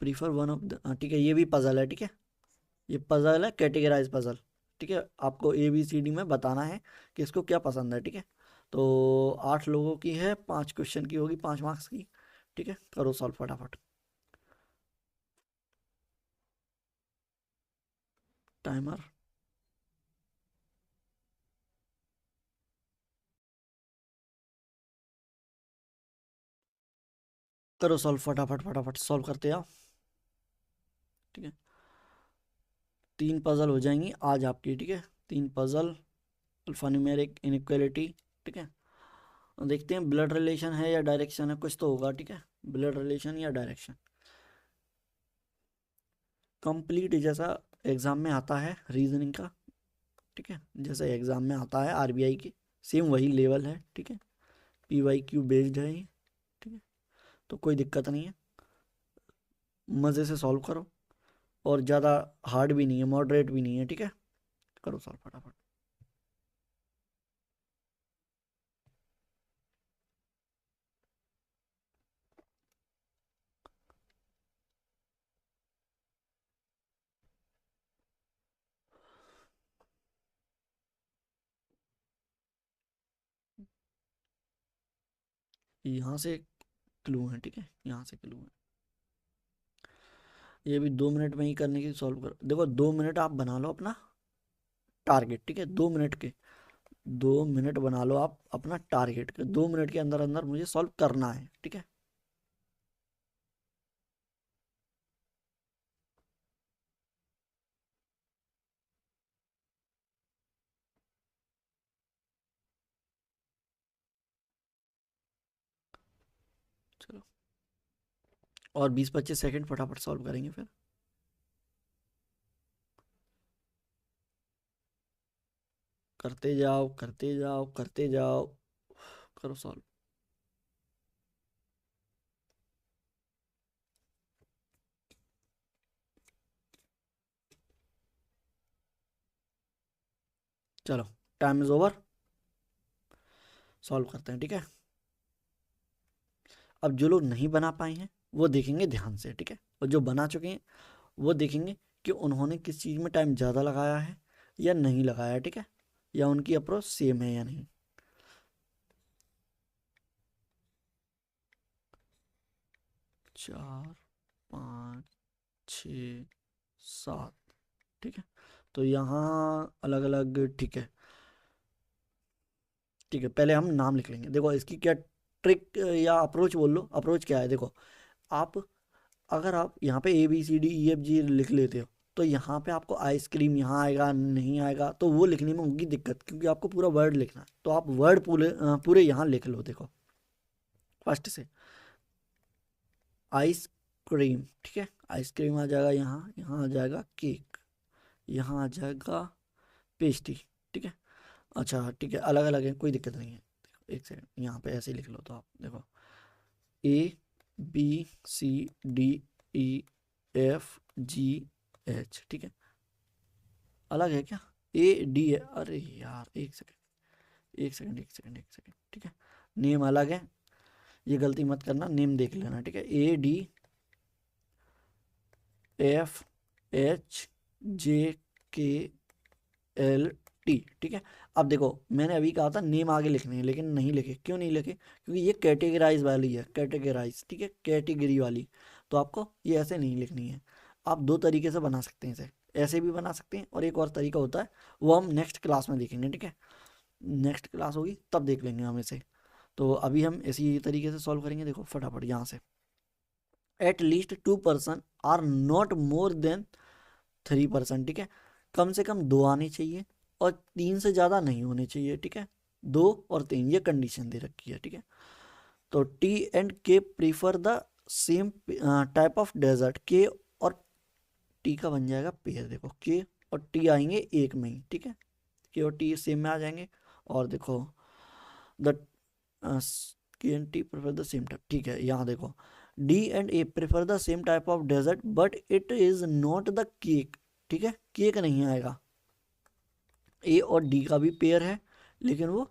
prefer one of the, ठीक है, ये भी पजल है, ठीक है, ये पजल है, कैटेगराइज पजल, ठीक है, आपको ए बी सी डी में बताना है कि इसको क्या पसंद है, ठीक है। तो 8 लोगों की है, 5 क्वेश्चन की होगी, 5 मार्क्स की, ठीक है, करो सॉल्व फटाफट। टाइमर करो सॉल्व, फटाफट फटाफट सॉल्व करते आओ। ठीक है, 3 पजल हो जाएंगी आज आपकी। ठीक है, 3 पजल, अल्फान्यूमेरिक इनइक्वालिटी। ठीक है, देखते हैं ब्लड रिलेशन है या डायरेक्शन है, कुछ तो होगा। ठीक है, ब्लड रिलेशन या डायरेक्शन। कंप्लीट जैसा एग्जाम में आता है रीजनिंग का। ठीक है, जैसा एग्जाम में आता है आरबीआई के, सेम वही लेवल है। ठीक है, पीवाईक्यू बेस्ड है ये। ठीक है, तो कोई दिक्कत नहीं है, मज़े से सॉल्व करो। और ज़्यादा हार्ड भी नहीं है, मॉडरेट भी नहीं है। ठीक है, करो सॉल्व फटाफट। यहाँ से क्लू है। ठीक है, यहाँ से क्लू है। ये भी 2 मिनट में ही करने की सॉल्व करो। देखो 2 मिनट आप बना लो अपना टारगेट। ठीक है, 2 मिनट के, 2 मिनट बना लो आप अपना टारगेट के। 2 मिनट के अंदर अंदर मुझे सॉल्व करना है। ठीक है, चलो, और 20-25 सेकंड फटाफट सॉल्व करेंगे फिर। करते जाओ करते जाओ करते जाओ, करो सॉल्व। चलो, टाइम इज ओवर, सॉल्व करते हैं। ठीक है, अब जो लोग नहीं बना पाए हैं वो देखेंगे ध्यान से। ठीक है, और जो बना चुके हैं वो देखेंगे कि उन्होंने किस चीज़ में टाइम ज़्यादा लगाया है या नहीं लगाया। ठीक है, या उनकी अप्रोच सेम है या नहीं। 4, 5, 6, 7। ठीक है, तो यहाँ अलग अलग। ठीक है, ठीक है, पहले हम नाम लिख लेंगे। देखो इसकी क्या ट्रिक या अप्रोच बोल लो। अप्रोच क्या है, देखो आप, अगर आप यहाँ पे ABCDEFG लिख लेते हो तो यहाँ पे आपको आइसक्रीम यहाँ आएगा नहीं आएगा, तो वो लिखने में होगी दिक्कत, क्योंकि आपको पूरा वर्ड लिखना है। तो आप वर्ड पूरे पूरे यहाँ लिख लो। देखो फर्स्ट से आइसक्रीम। ठीक है, आइसक्रीम आ जाएगा यहाँ, यहाँ आ जाएगा केक, यहाँ आ जाएगा पेस्ट्री। ठीक है, अच्छा ठीक है, अलग अलग है, कोई दिक्कत नहीं है। एक सेकंड, यहाँ पे ऐसे ही लिख लो। तो आप देखो ABCDEFG। ठीक है, अलग है क्या, AD है। अरे यार एक सेकंड, एक सेकंड, एक सेकंड, एक सेकंड। ठीक है, नेम अलग है, ये गलती मत करना, नेम देख लेना। ठीक है, ADFHJKLT। ठीक है, अब देखो मैंने अभी कहा था नेम आगे लिखने हैं, लेकिन नहीं लिखे। क्यों नहीं लिखे, क्योंकि ये कैटेगराइज वाली है, कैटेगराइज। ठीक है, कैटेगरी वाली, तो आपको ये ऐसे नहीं लिखनी है। आप दो तरीके से बना सकते हैं इसे, ऐसे भी बना सकते हैं, और एक और तरीका होता है, वो हम नेक्स्ट क्लास में देखेंगे। ठीक है, नेक्स्ट क्लास होगी तब देख लेंगे हम इसे। तो अभी हम इसी तरीके से सॉल्व करेंगे। देखो फटाफट यहाँ से, at least 2% are not more than 3%। ठीक है, कम से कम 2 आने चाहिए और 3 से ज़्यादा नहीं होने चाहिए। ठीक है, 2 और 3 ये कंडीशन दे रखी है। ठीक है, तो T&K prefer the same type of dessert. K और टी का बन जाएगा पेयर। देखो के और टी आएंगे एक में ही। ठीक है, के और टी सेम में आ जाएंगे। और देखो the K&T prefer the same type. ठीक है, यहाँ देखो D&A prefer the same type of dessert but it is not the cake. ठीक है, केक नहीं आएगा। A और D का भी पेयर है, लेकिन वो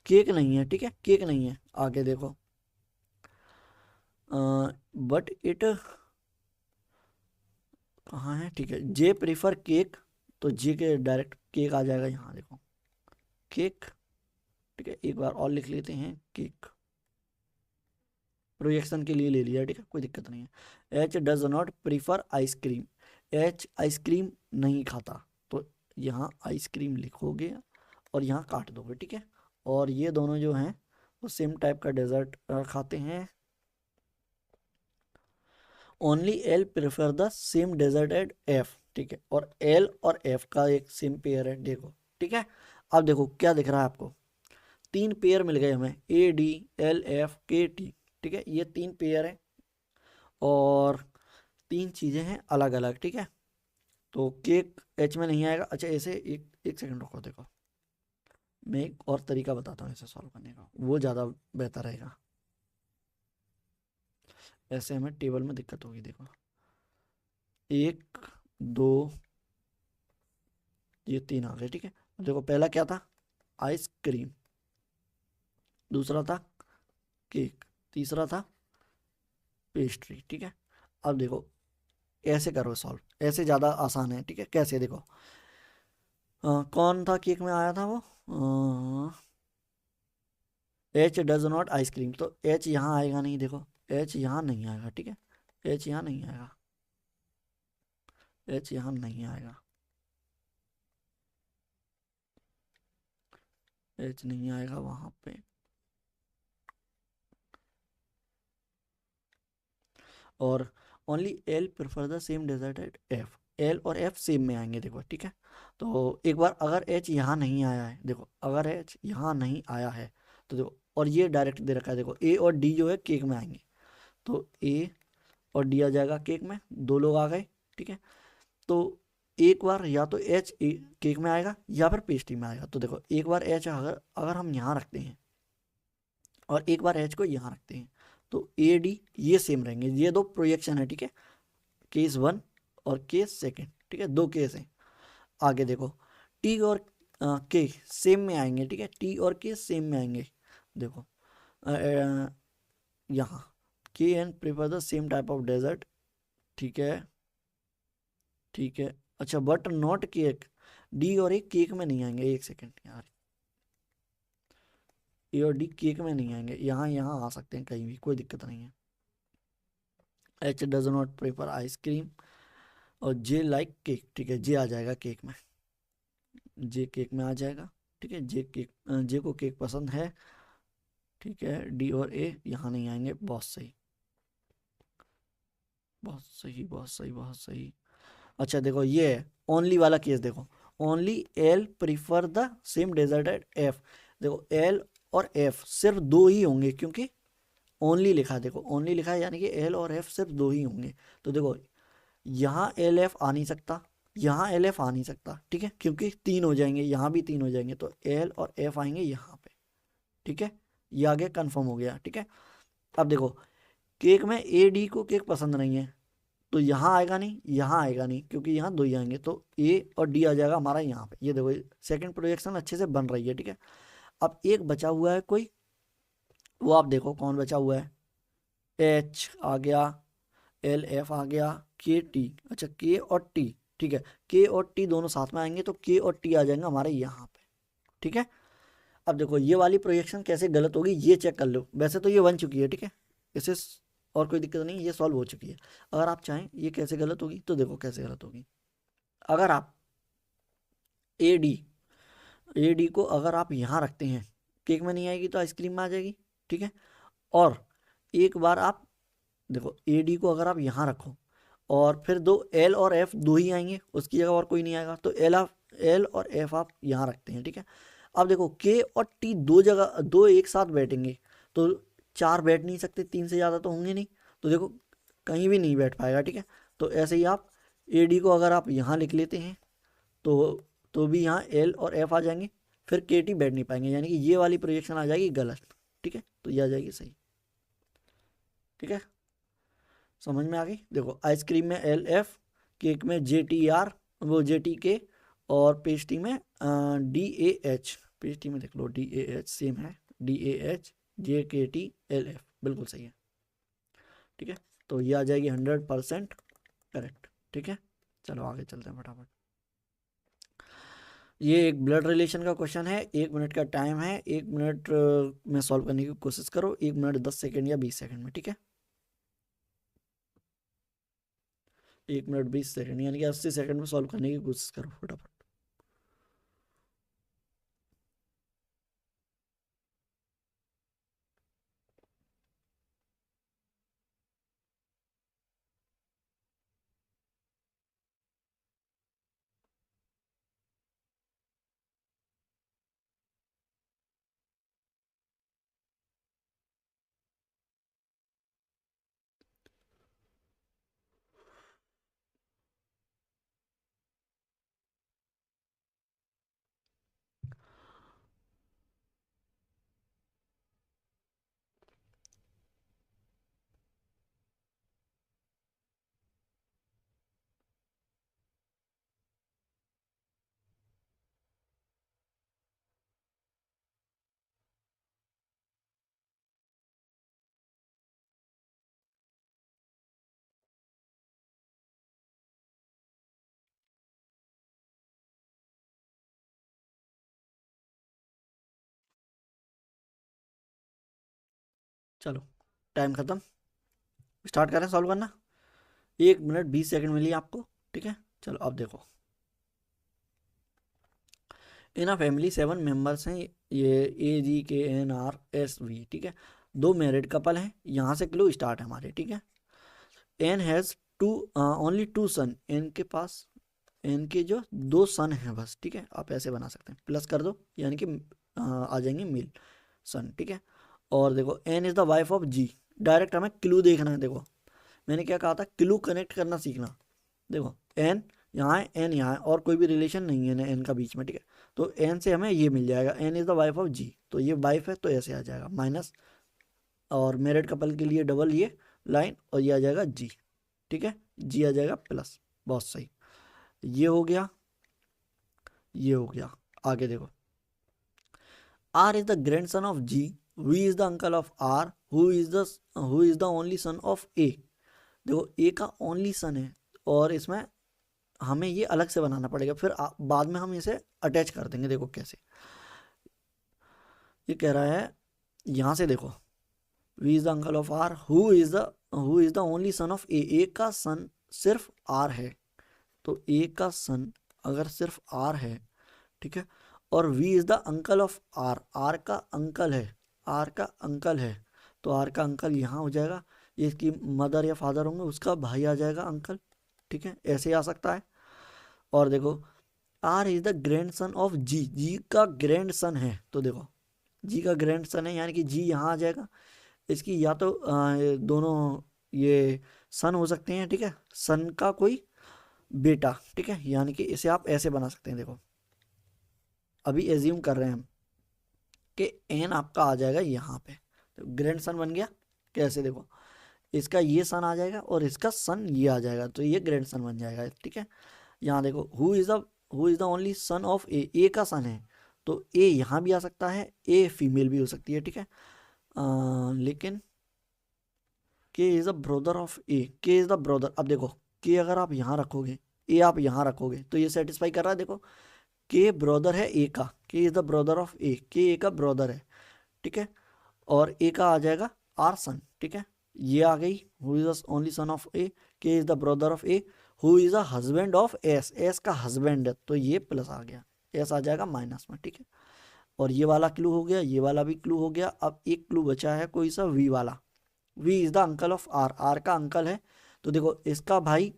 केक नहीं है। ठीक है, केक नहीं है। आगे देखो बट इट कहाँ है। ठीक है, जे प्रेफर केक, तो जे के डायरेक्ट केक आ जाएगा यहाँ। देखो केक। ठीक है, एक बार और लिख लेते हैं केक, प्रोजेक्शन के लिए ले लिया। ठीक है, कोई दिक्कत नहीं है। H does not prefer ice cream. H ice cream नहीं खाता। यहाँ आइसक्रीम लिखोगे और यहाँ काट दोगे, ठीक है। और ये दोनों जो हैं वो सेम टाइप का डेजर्ट खाते हैं। Only L prefer the same dessert at F, ठीक है। और एल और एफ का एक सेम पेयर है, देखो, ठीक है। अब देखो क्या दिख रहा है आपको, 3 पेयर मिल गए हमें, ए डी एल एफ के टी, ठीक है। ये 3 पेयर है और 3 चीज़ें हैं अलग अलग, ठीक है। तो केक एच में नहीं आएगा। अच्छा ऐसे एक सेकंड रुको, देखो मैं एक और तरीका बताता हूँ इसे सॉल्व करने का, वो ज़्यादा बेहतर रहेगा। ऐसे हमें टेबल में दिक्कत होगी, देखो 1 2 ये 3 आ गए, ठीक है। देखो पहला क्या था, आइसक्रीम, दूसरा था केक, तीसरा था पेस्ट्री, ठीक है। अब देखो ऐसे करो सॉल्व, ऐसे ज़्यादा आसान है, ठीक है। कैसे, देखो कौन था केक में आया था वो, एच डज नॉट आइसक्रीम, तो एच यहाँ आएगा नहीं, देखो एच यहाँ नहीं आएगा, ठीक है। एच यहाँ नहीं आएगा, एच यहाँ नहीं आएगा, एच नहीं आएगा वहाँ पे। और only L prefer the same dessert at F, L और एफ सेम में आएंगे, देखो, ठीक है। तो एक बार अगर एच यहाँ नहीं आया है, देखो अगर एच यहाँ नहीं आया है तो देखो, और ये डायरेक्ट दे रखा है, देखो ए और डी जो है केक में आएंगे, तो ए और डी आ जाएगा केक में, 2 लोग आ गए, ठीक है। तो एक बार या तो एच केक में आएगा या फिर पेस्ट्री में आएगा। तो देखो एक बार एच अगर अगर हम यहाँ रखते हैं और एक बार एच को यहाँ रखते हैं तो ए डी ये सेम रहेंगे, ये 2 प्रोजेक्शन है, ठीक है। केस 1 और केस 2, ठीक है, 2 केस हैं। आगे देखो टी और के सेम में आएंगे, ठीक है, टी और के सेम में आएंगे। देखो यहाँ K and prefer the same type of dessert, ठीक है, ठीक है। अच्छा बट नॉट केक, डी और ए केक में नहीं आएंगे, एक सेकेंड यार, ए और डी केक में नहीं आएंगे, यहाँ यहाँ आ सकते हैं कहीं भी, कोई दिक्कत नहीं है। H does not prefer ice cream और जे लाइक केक, ठीक है, जे आ जाएगा केक में, जे केक में आ जाएगा, ठीक है। जे को केक पसंद है, ठीक है। डी और ए यहाँ नहीं आएंगे, बहुत सही, बहुत सही, बहुत सही, बहुत सही। अच्छा देखो ये ओनली वाला केस, देखो only L prefer the same dessert at F, देखो एल और एफ सिर्फ 2 ही होंगे क्योंकि ओनली लिखा है, देखो ओनली लिखा है यानी कि एल और एफ सिर्फ 2 ही होंगे। तो देखो यहाँ एल एफ आ नहीं सकता, यहाँ एल एफ आ नहीं सकता, ठीक है, क्योंकि 3 हो जाएंगे, यहाँ भी 3 हो जाएंगे, तो एल और एफ आएंगे यहाँ पे, ठीक है। ये आगे कंफर्म हो गया, ठीक है। अब देखो केक में ए डी को केक पसंद नहीं है, तो यहाँ आएगा नहीं, यहाँ आएगा नहीं, क्योंकि यहाँ 2 ही आएंगे, तो ए और डी आ जाएगा हमारा यहाँ पे। ये देखो सेकंड प्रोजेक्शन अच्छे से बन रही है, ठीक है। अब एक बचा हुआ है कोई, वो आप देखो कौन बचा हुआ है, एच आ गया, एल एफ आ गया, के टी, अच्छा के और टी, ठीक है। के और टी दोनों साथ में आएंगे तो के और टी आ जाएंगे हमारे यहाँ पे, ठीक है। अब देखो ये वाली प्रोजेक्शन कैसे गलत होगी ये चेक कर लो, वैसे तो ये बन चुकी है, ठीक है, इसे और कोई दिक्कत नहीं, ये सॉल्व हो चुकी है। अगर आप चाहें ये कैसे गलत होगी तो देखो कैसे गलत होगी, अगर आप ए डी को अगर आप यहाँ रखते हैं, केक में नहीं आएगी तो आइसक्रीम में आ जाएगी, ठीक है। और एक बार आप देखो ए डी को अगर आप यहाँ रखो और फिर 2 एल और एफ 2 ही आएंगे, उसकी जगह और कोई नहीं आएगा, तो एल और एफ आप यहाँ रखते हैं, ठीक है। अब देखो के और टी 2 जगह 2 एक साथ बैठेंगे, तो 4 बैठ नहीं सकते, 3 से ज़्यादा तो होंगे नहीं, तो देखो कहीं भी नहीं बैठ पाएगा, ठीक है। तो ऐसे ही आप ए डी को अगर आप यहाँ लिख लेते हैं तो भी यहाँ एल और एफ आ जाएंगे, फिर के टी बैठ नहीं पाएंगे, यानी कि ये वाली प्रोजेक्शन आ जाएगी गलत, ठीक है, तो ये आ जाएगी सही, ठीक है। समझ में आ गई, देखो आइसक्रीम में एल एफ, केक में जे टी आर, वो जे टी के, और पेस्ट्री में डी ए एच, पेस्ट्री में देख लो डी ए एच सेम है, डी ए एच जे के टी एल एफ, बिल्कुल सही है, ठीक है। तो ये आ जाएगी 100% करेक्ट, ठीक है। चलो आगे चलते हैं फटाफट। ये एक ब्लड रिलेशन का क्वेश्चन है, 1 मिनट का टाइम है, 1 मिनट में सॉल्व करने की कोशिश करो, 1 मिनट 10 सेकेंड या 20 सेकेंड में, ठीक है। 1 मिनट 20 सेकेंड यानी कि 80 सेकेंड में सॉल्व करने की कोशिश करो फटाफट। चलो टाइम ख़त्म, स्टार्ट करें सॉल्व करना। 1 मिनट 20 सेकंड मिली आपको, ठीक है। चलो अब देखो, इन अ फैमिली 7 मेंबर्स हैं, ये AGKNRSV, ठीक है। 2 मैरिड कपल हैं, यहाँ से क्लू स्टार्ट है हमारे, ठीक है। N has only 2 son, N के पास, एन के जो 2 सन हैं बस, ठीक है। आप ऐसे बना सकते हैं, प्लस कर दो यानी कि आ जाएंगे मेल सन, ठीक है। और देखो N is the wife of G, direct हमें क्लू देखना है। देखो मैंने क्या कहा था, क्लू कनेक्ट करना सीखना। देखो एन यहाँ है, एन यहाँ है, और कोई भी रिलेशन नहीं है ना एन का बीच में, ठीक है। तो एन से हमें ये मिल जाएगा, N is the wife of G, तो ये वाइफ है तो ऐसे आ जाएगा माइनस, और मैरिड कपल के लिए डबल ये लाइन, और ये आ जाएगा जी, ठीक है। जी आ जाएगा प्लस, बहुत सही। ये हो गया, ये हो गया। आगे देखो, R is the grand son of G, V is the uncle of R, who is the only son of A. देखो ए का ओनली सन है, और इसमें हमें ये अलग से बनाना पड़ेगा, फिर बाद में हम इसे अटैच कर देंगे। देखो कैसे, ये कह रहा है यहाँ से देखो, V is the uncle of R, who is the only son of A. A का सन सिर्फ आर है, तो ए का सन अगर सिर्फ आर है, ठीक है, और V is the uncle of R, R का अंकल है, आर का अंकल है, तो आर का अंकल यहाँ हो जाएगा, ये इसकी मदर या फादर होंगे, उसका भाई आ जाएगा अंकल, ठीक है। ऐसे आ सकता है। और देखो R is the grand son of G, G का ग्रैंड सन है, तो देखो जी का ग्रैंड सन है यानी कि जी यहाँ आ जाएगा। इसकी या तो दोनों ये सन हो सकते हैं, ठीक है, सन का कोई बेटा, ठीक है, यानी कि इसे आप ऐसे बना सकते हैं। देखो अभी एज्यूम कर रहे हैं हम कि एन आपका आ जाएगा यहाँ पे, तो ग्रैंड सन बन गया। कैसे, देखो इसका ये सन आ जाएगा और इसका सन ये आ जाएगा, तो ये ग्रैंड सन बन जाएगा, ठीक है। यहाँ देखो who is the only son of A, A का सन है, तो ए यहाँ भी आ सकता है, ए फीमेल भी हो सकती है, ठीक है। लेकिन के is the brother of A, K is the brother, अब देखो के अगर आप यहाँ रखोगे, ए आप यहाँ रखोगे, तो ये सेटिस्फाई कर रहा है। देखो के ब्रदर है ए का, के is the brother of A, के ए का ब्रदर है, ठीक है। और ए का आ जाएगा आर सन, ठीक है। ये आ गई, who is the only son of A, K is the brother of A, who is the husband of S, S का हस्बैंड है, तो ये प्लस आ गया, एस आ जाएगा माइनस में, ठीक है। और ये वाला क्लू हो गया, ये वाला भी क्लू हो गया। अब एक क्लू बचा है कोई सा, वी वाला, V is the uncle of R, R का अंकल है, तो देखो इसका भाई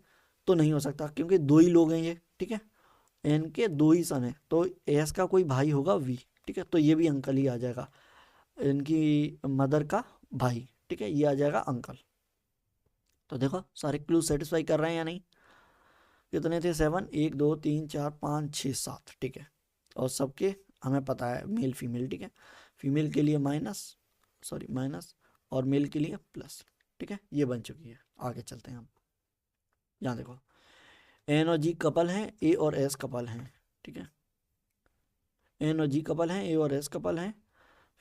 तो नहीं हो सकता क्योंकि 2 ही लोग हैं ये, ठीक है। एन के 2 ही सन है, तो एस का कोई भाई होगा वी, ठीक है, तो ये भी अंकल ही आ जाएगा, इनकी मदर का भाई, ठीक है, ये आ जाएगा अंकल। तो देखो सारे क्लू सेटिस्फाई कर रहे हैं या नहीं। कितने थे, 7, 1 2 3 4 5 6 7, ठीक है। और सबके हमें पता है मेल फीमेल, ठीक है। फीमेल के लिए माइनस, और मेल के लिए प्लस, ठीक है। ये बन चुकी है। आगे चलते हैं हम। यहाँ देखो एन और जी कपल हैं, ए और एस कपल हैं, ठीक है। एन और जी कपल हैं, ए और एस कपल हैं।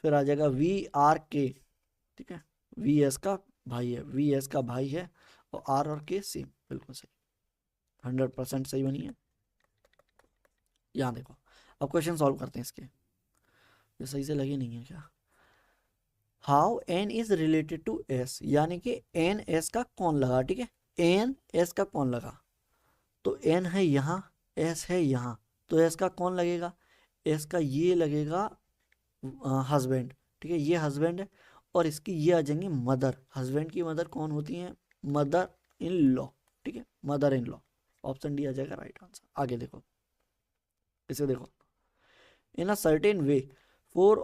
फिर आ जाएगा वी आर के, ठीक है, वी एस का भाई है, वी एस का भाई है, और आर और के सेम, बिल्कुल सही, 100% सही बनी है। यहाँ देखो अब क्वेश्चन सॉल्व करते हैं इसके, ये सही से लगी नहीं है क्या। How N is related to S, यानी कि एन एस का कौन लगा, ठीक है, एन एस का कौन लगा, तो एन है यहाँ, एस है यहाँ, तो एस का कौन लगेगा, एस का ये लगेगा हस्बैंड, ठीक है, ये हस्बैंड है, और इसकी ये आ जाएंगी मदर। हस्बैंड की मदर कौन होती है, मदर इन लॉ, ठीक है, mother in law. Option D आ जाएगा राइट आंसर। आगे देखो, इसे देखो, in a certain way four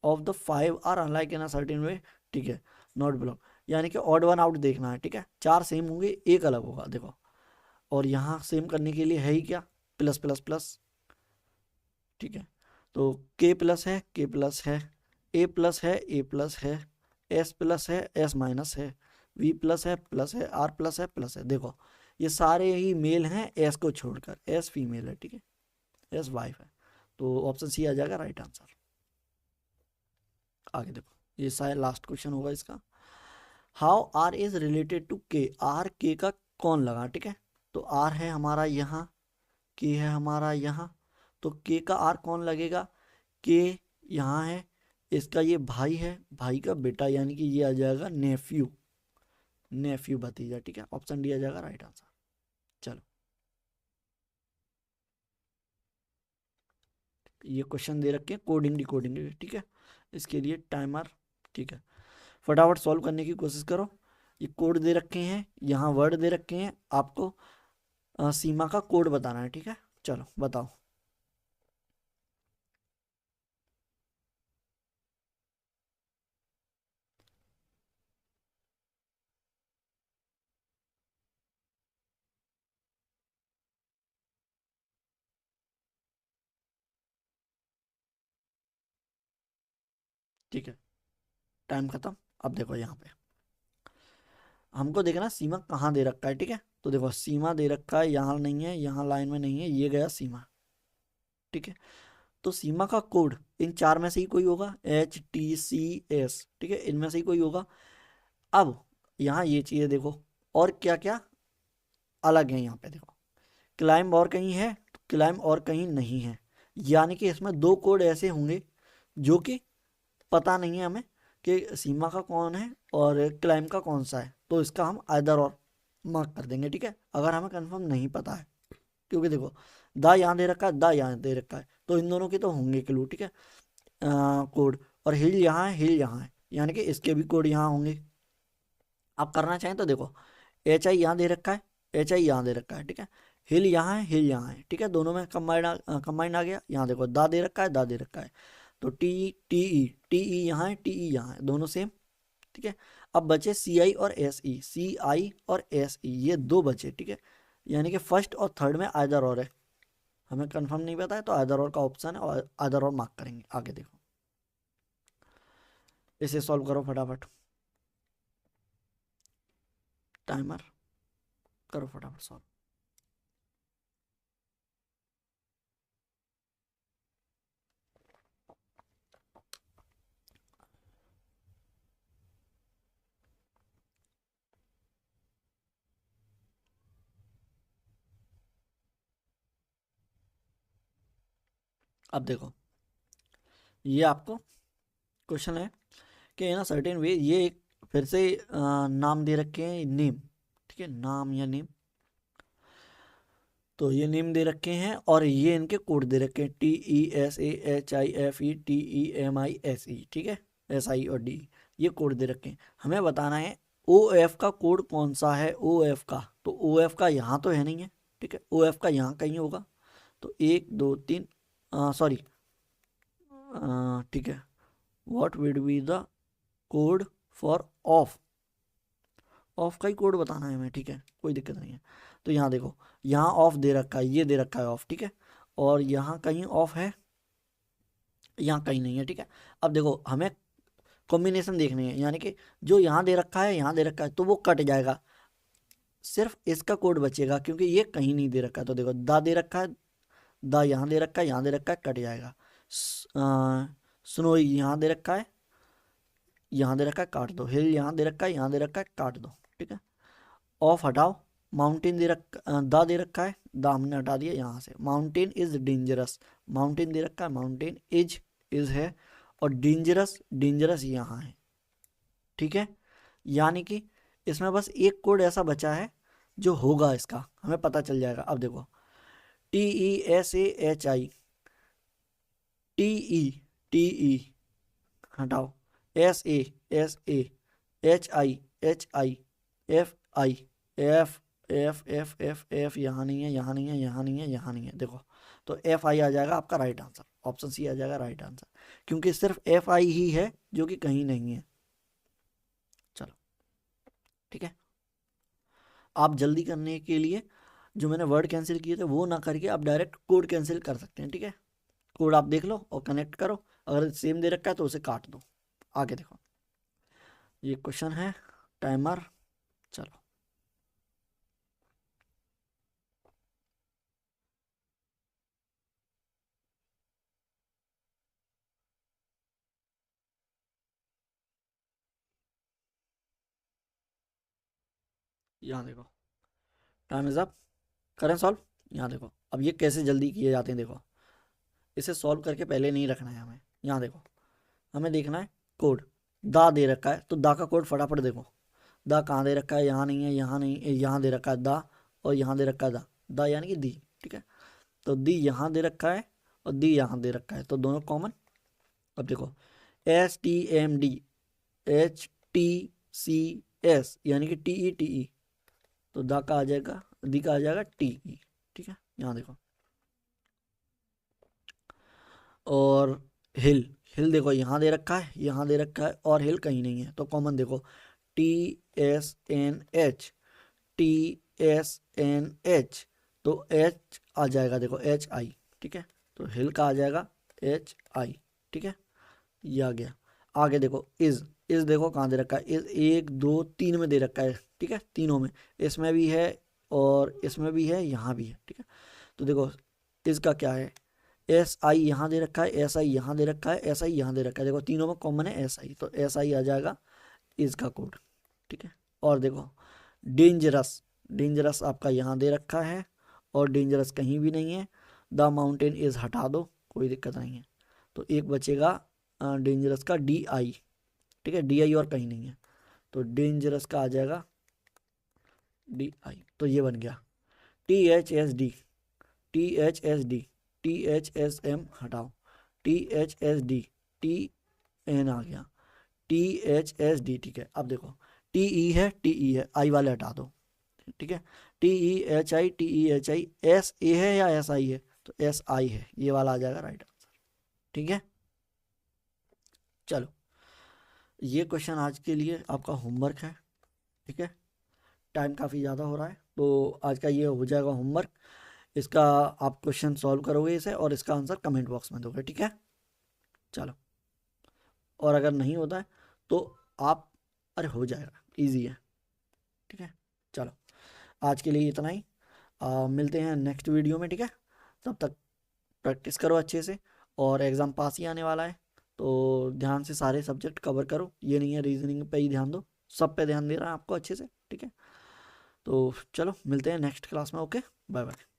of the 5 are unlike in a certain way, ठीक है, नॉट बिलोंग, यानी कि ऑड वन आउट देखना है, ठीक है। 4 सेम होंगे, एक अलग होगा, देखो। और यहाँ सेम करने के लिए है ही क्या, प्लस प्लस प्लस, ठीक है। तो के प्लस है, के प्लस है, ए प्लस है, ए प्लस है, एस प्लस है, एस माइनस है, वी प्लस है, आर प्लस है, प्लस है। देखो ये सारे ही मेल हैं एस को छोड़कर, एस फीमेल है, ठीक है, एस वाइफ है, तो ऑप्शन सी आ जाएगा राइट आंसर। आगे देखो, ये शायद लास्ट क्वेश्चन होगा इसका। How R is related to K, R K का कौन लगा, ठीक है, तो आर है हमारा यहाँ, के है हमारा यहाँ, तो के का आर कौन लगेगा, के यहाँ है, इसका ये भाई है, भाई का बेटा, यानी कि ये आ जाएगा नेफ्यू, नेफ्यू भतीजा। ठीक है, ऑप्शन डी आ जाएगा राइट आंसर। चलो, ये क्वेश्चन दे रखे हैं कोडिंग डिकोडिंग के, ठीक है, इसके लिए टाइमर। ठीक है, फटाफट सॉल्व करने की कोशिश करो। ये कोड दे रखे हैं, यहाँ वर्ड दे रखे हैं, आपको सीमा का कोड बताना है। ठीक है, चलो बताओ। ठीक है, टाइम खत्म। अब देखो यहाँ पे हमको देखना सीमा कहाँ दे रखा है। ठीक है, तो देखो सीमा दे रखा है, यहाँ नहीं है, यहाँ लाइन में नहीं है, ये गया सीमा। ठीक है, तो सीमा का कोड इन चार में से ही कोई होगा, HTCS। ठीक है, इनमें से ही कोई होगा। अब यहाँ ये चीज़ें देखो, और क्या क्या अलग है यहाँ पे देखो। क्लाइम और कहीं है, तो क्लाइम और कहीं नहीं है, यानी कि इसमें दो कोड ऐसे होंगे जो कि पता नहीं है हमें कि सीमा का कौन है और क्लाइम का कौन सा है, तो इसका हम आइदर और मार्क कर देंगे। ठीक है, अगर हमें कंफर्म नहीं पता है, क्योंकि देखो दा यहाँ दे रखा है, दा यहाँ दे रखा है, तो इन दोनों के तो होंगे क्लू। ठीक है, कोड, और हिल यहाँ है, हिल यहाँ है, यानी कि इसके भी कोड यहाँ होंगे। आप करना चाहें तो देखो, HI यहाँ दे रखा है, HI यहाँ दे रखा है। ठीक है, हिल यहाँ है, हिल यहाँ है। ठीक है, दोनों में कंबाइंड आ गया। यहाँ देखो दा दे रखा है, दा दे रखा है, तो टी ई यहाँ है, टी ई यहाँ है, दोनों सेम। ठीक है, अब बचे CI और SE, CI और SE, ये दो बचे। ठीक है, यानी कि फर्स्ट और थर्ड में आइदर और है, हमें कंफर्म नहीं पता है, तो आइदर और का ऑप्शन है, और आइदर और मार्क करेंगे। आगे देखो, इसे सॉल्व करो फटाफट, टाइमर करो फटाफट सॉल्व। अब देखो, ये आपको क्वेश्चन है कि इन अ सर्टेन वे, ये एक फिर से नाम दे रखे हैं, नेम। ठीक है, नाम या नेम, तो ये नेम दे रखे हैं और ये इनके कोड दे रखे हैं, TESAHIFETEMISE। ठीक है, SI और D, ये कोड दे रखे हैं। हमें बताना है OF का कोड कौन सा है, OF का, तो OF का यहाँ तो है नहीं है। ठीक है, OF का यहाँ कहीं होगा, तो 1 2 3, सॉरी, ठीक है, what would be the code for off, off का ही कोड बताना है हमें। ठीक है, कोई दिक्कत नहीं है। तो यहाँ देखो, यहाँ ऑफ दे रखा है, ये दे रखा है ऑफ। ठीक है, और यहाँ कहीं ऑफ है, यहाँ कहीं नहीं है। ठीक है, अब देखो हमें कॉम्बिनेशन देखनी है, यानी कि जो यहाँ दे रखा है, यहाँ दे रखा है, तो वो कट जाएगा, सिर्फ इसका कोड बचेगा, क्योंकि ये कहीं नहीं दे रखा है। तो देखो दा दे रखा है, दा यहाँ दे रखा है, यहाँ दे रखा है, कट जाएगा। स्नो यहाँ दे रखा है, यहाँ दे रखा है, काट दो। हिल यहाँ दे रखा है, यहाँ दे रखा है, काट दो। ठीक है, ऑफ हटाओ। माउंटेन दा दे रखा है, दा हमने हटा दिया यहाँ से। माउंटेन इज डेंजरस, माउंटेन दे रखा है, माउंटेन इज है, और डेंजरस, डेंजरस यहाँ है। ठीक है, यानी कि इसमें बस एक कोड ऐसा बचा है जो होगा, इसका हमें पता चल जाएगा। अब देखो, TESAHI, TE, TE हटाओ, SASAHI, FI, F यहाँ नहीं है, यहाँ नहीं है, यहाँ नहीं है, यहाँ नहीं है। देखो, तो FI आ जाएगा आपका राइट आंसर, ऑप्शन सी आ जाएगा राइट आंसर, क्योंकि सिर्फ FI ही है जो कि कहीं नहीं है। चलो, ठीक है, आप जल्दी करने के लिए जो मैंने वर्ड कैंसिल किए थे वो ना करके आप डायरेक्ट कोड कैंसिल कर सकते हैं। ठीक है, कोड आप देख लो और कनेक्ट करो, अगर सेम दे रखा है तो उसे काट दो। आगे देखो, ये क्वेश्चन है, टाइमर चलो। यहाँ देखो, टाइम इज अप, करें सॉल्व। यहाँ देखो, अब ये कैसे जल्दी किए जाते हैं, देखो इसे सॉल्व करके पहले नहीं रखना है हमें। यहाँ देखो, हमें देखना है कोड। दा दे रखा है तो दा का कोड फटाफट देखो। दा कहाँ दे रखा है, यहाँ नहीं है, यहाँ नहीं, यहाँ दे रखा है दा, और यहाँ दे रखा है दा। दा यानी कि दी, ठीक है। तो दी यहाँ दे रखा है और दी यहाँ दे रखा है, तो दोनों कॉमन। अब देखो STMD HTCS यानी कि TE तो दा का आ जाएगा, दी का आ जाएगा TE, ठीक है। यहाँ देखो। और हिल, हिल देखो यहाँ दे रखा है, यहाँ दे रखा है, और हिल कहीं नहीं है, तो कॉमन देखो TSNH TSNH, तो H आ जाएगा देखो HI, ठीक है। तो हिल का आ जाएगा HI, ठीक है। ये आ गया। आगे देखो इज देखो कहाँ दे रखा है, इज 1 2 3 में दे रखा है, ठीक है। तीनों में, इसमें भी है और इसमें भी है, यहाँ भी है, ठीक है। तो देखो इज का क्या है, SI यहाँ दे रखा है, SI यहाँ दे रखा है, SI यहाँ दे रखा है, देखो तीनों में कॉमन है SI, तो SI आ जाएगा इज का कोड, ठीक है। और देखो डेंजरस, डेंजरस आपका यहाँ दे रखा है और डेंजरस कहीं भी नहीं है। द माउंटेन इज हटा दो, कोई दिक्कत नहीं है। तो एक बचेगा डेंजरस का DI, ठीक है। DI और कहीं नहीं है, तो डेंजरस का आ जाएगा DI। तो ये बन गया THSD THSD THSM हटाओ, THSD TN आ गया, THSD, ठीक है। अब देखो TE है, TE है, आई वाले हटा दो, ठीक है। TEHI TEHI SA है या SI है, तो SI है, ये वाला आ जाएगा राइट आंसर, ठीक है। चलो ये क्वेश्चन आज के लिए आपका होमवर्क है, ठीक है। टाइम काफ़ी ज़्यादा हो रहा है, तो आज का ये हो जाएगा होमवर्क। इसका आप क्वेश्चन सॉल्व करोगे इसे और इसका आंसर कमेंट बॉक्स में दोगे, ठीक है। चलो, और अगर नहीं होता है तो आप, अरे हो जाएगा, इजी है, ठीक है। चलो आज के लिए इतना ही, मिलते हैं नेक्स्ट वीडियो में, ठीक है। तब तक प्रैक्टिस करो अच्छे से, और एग्ज़ाम पास ही आने वाला है, तो ध्यान से सारे सब्जेक्ट कवर करो। ये नहीं है रीजनिंग पे ही ध्यान दो, सब पे ध्यान देना है आपको अच्छे से, ठीक है। तो चलो मिलते हैं नेक्स्ट क्लास में, ओके, बाय बाय।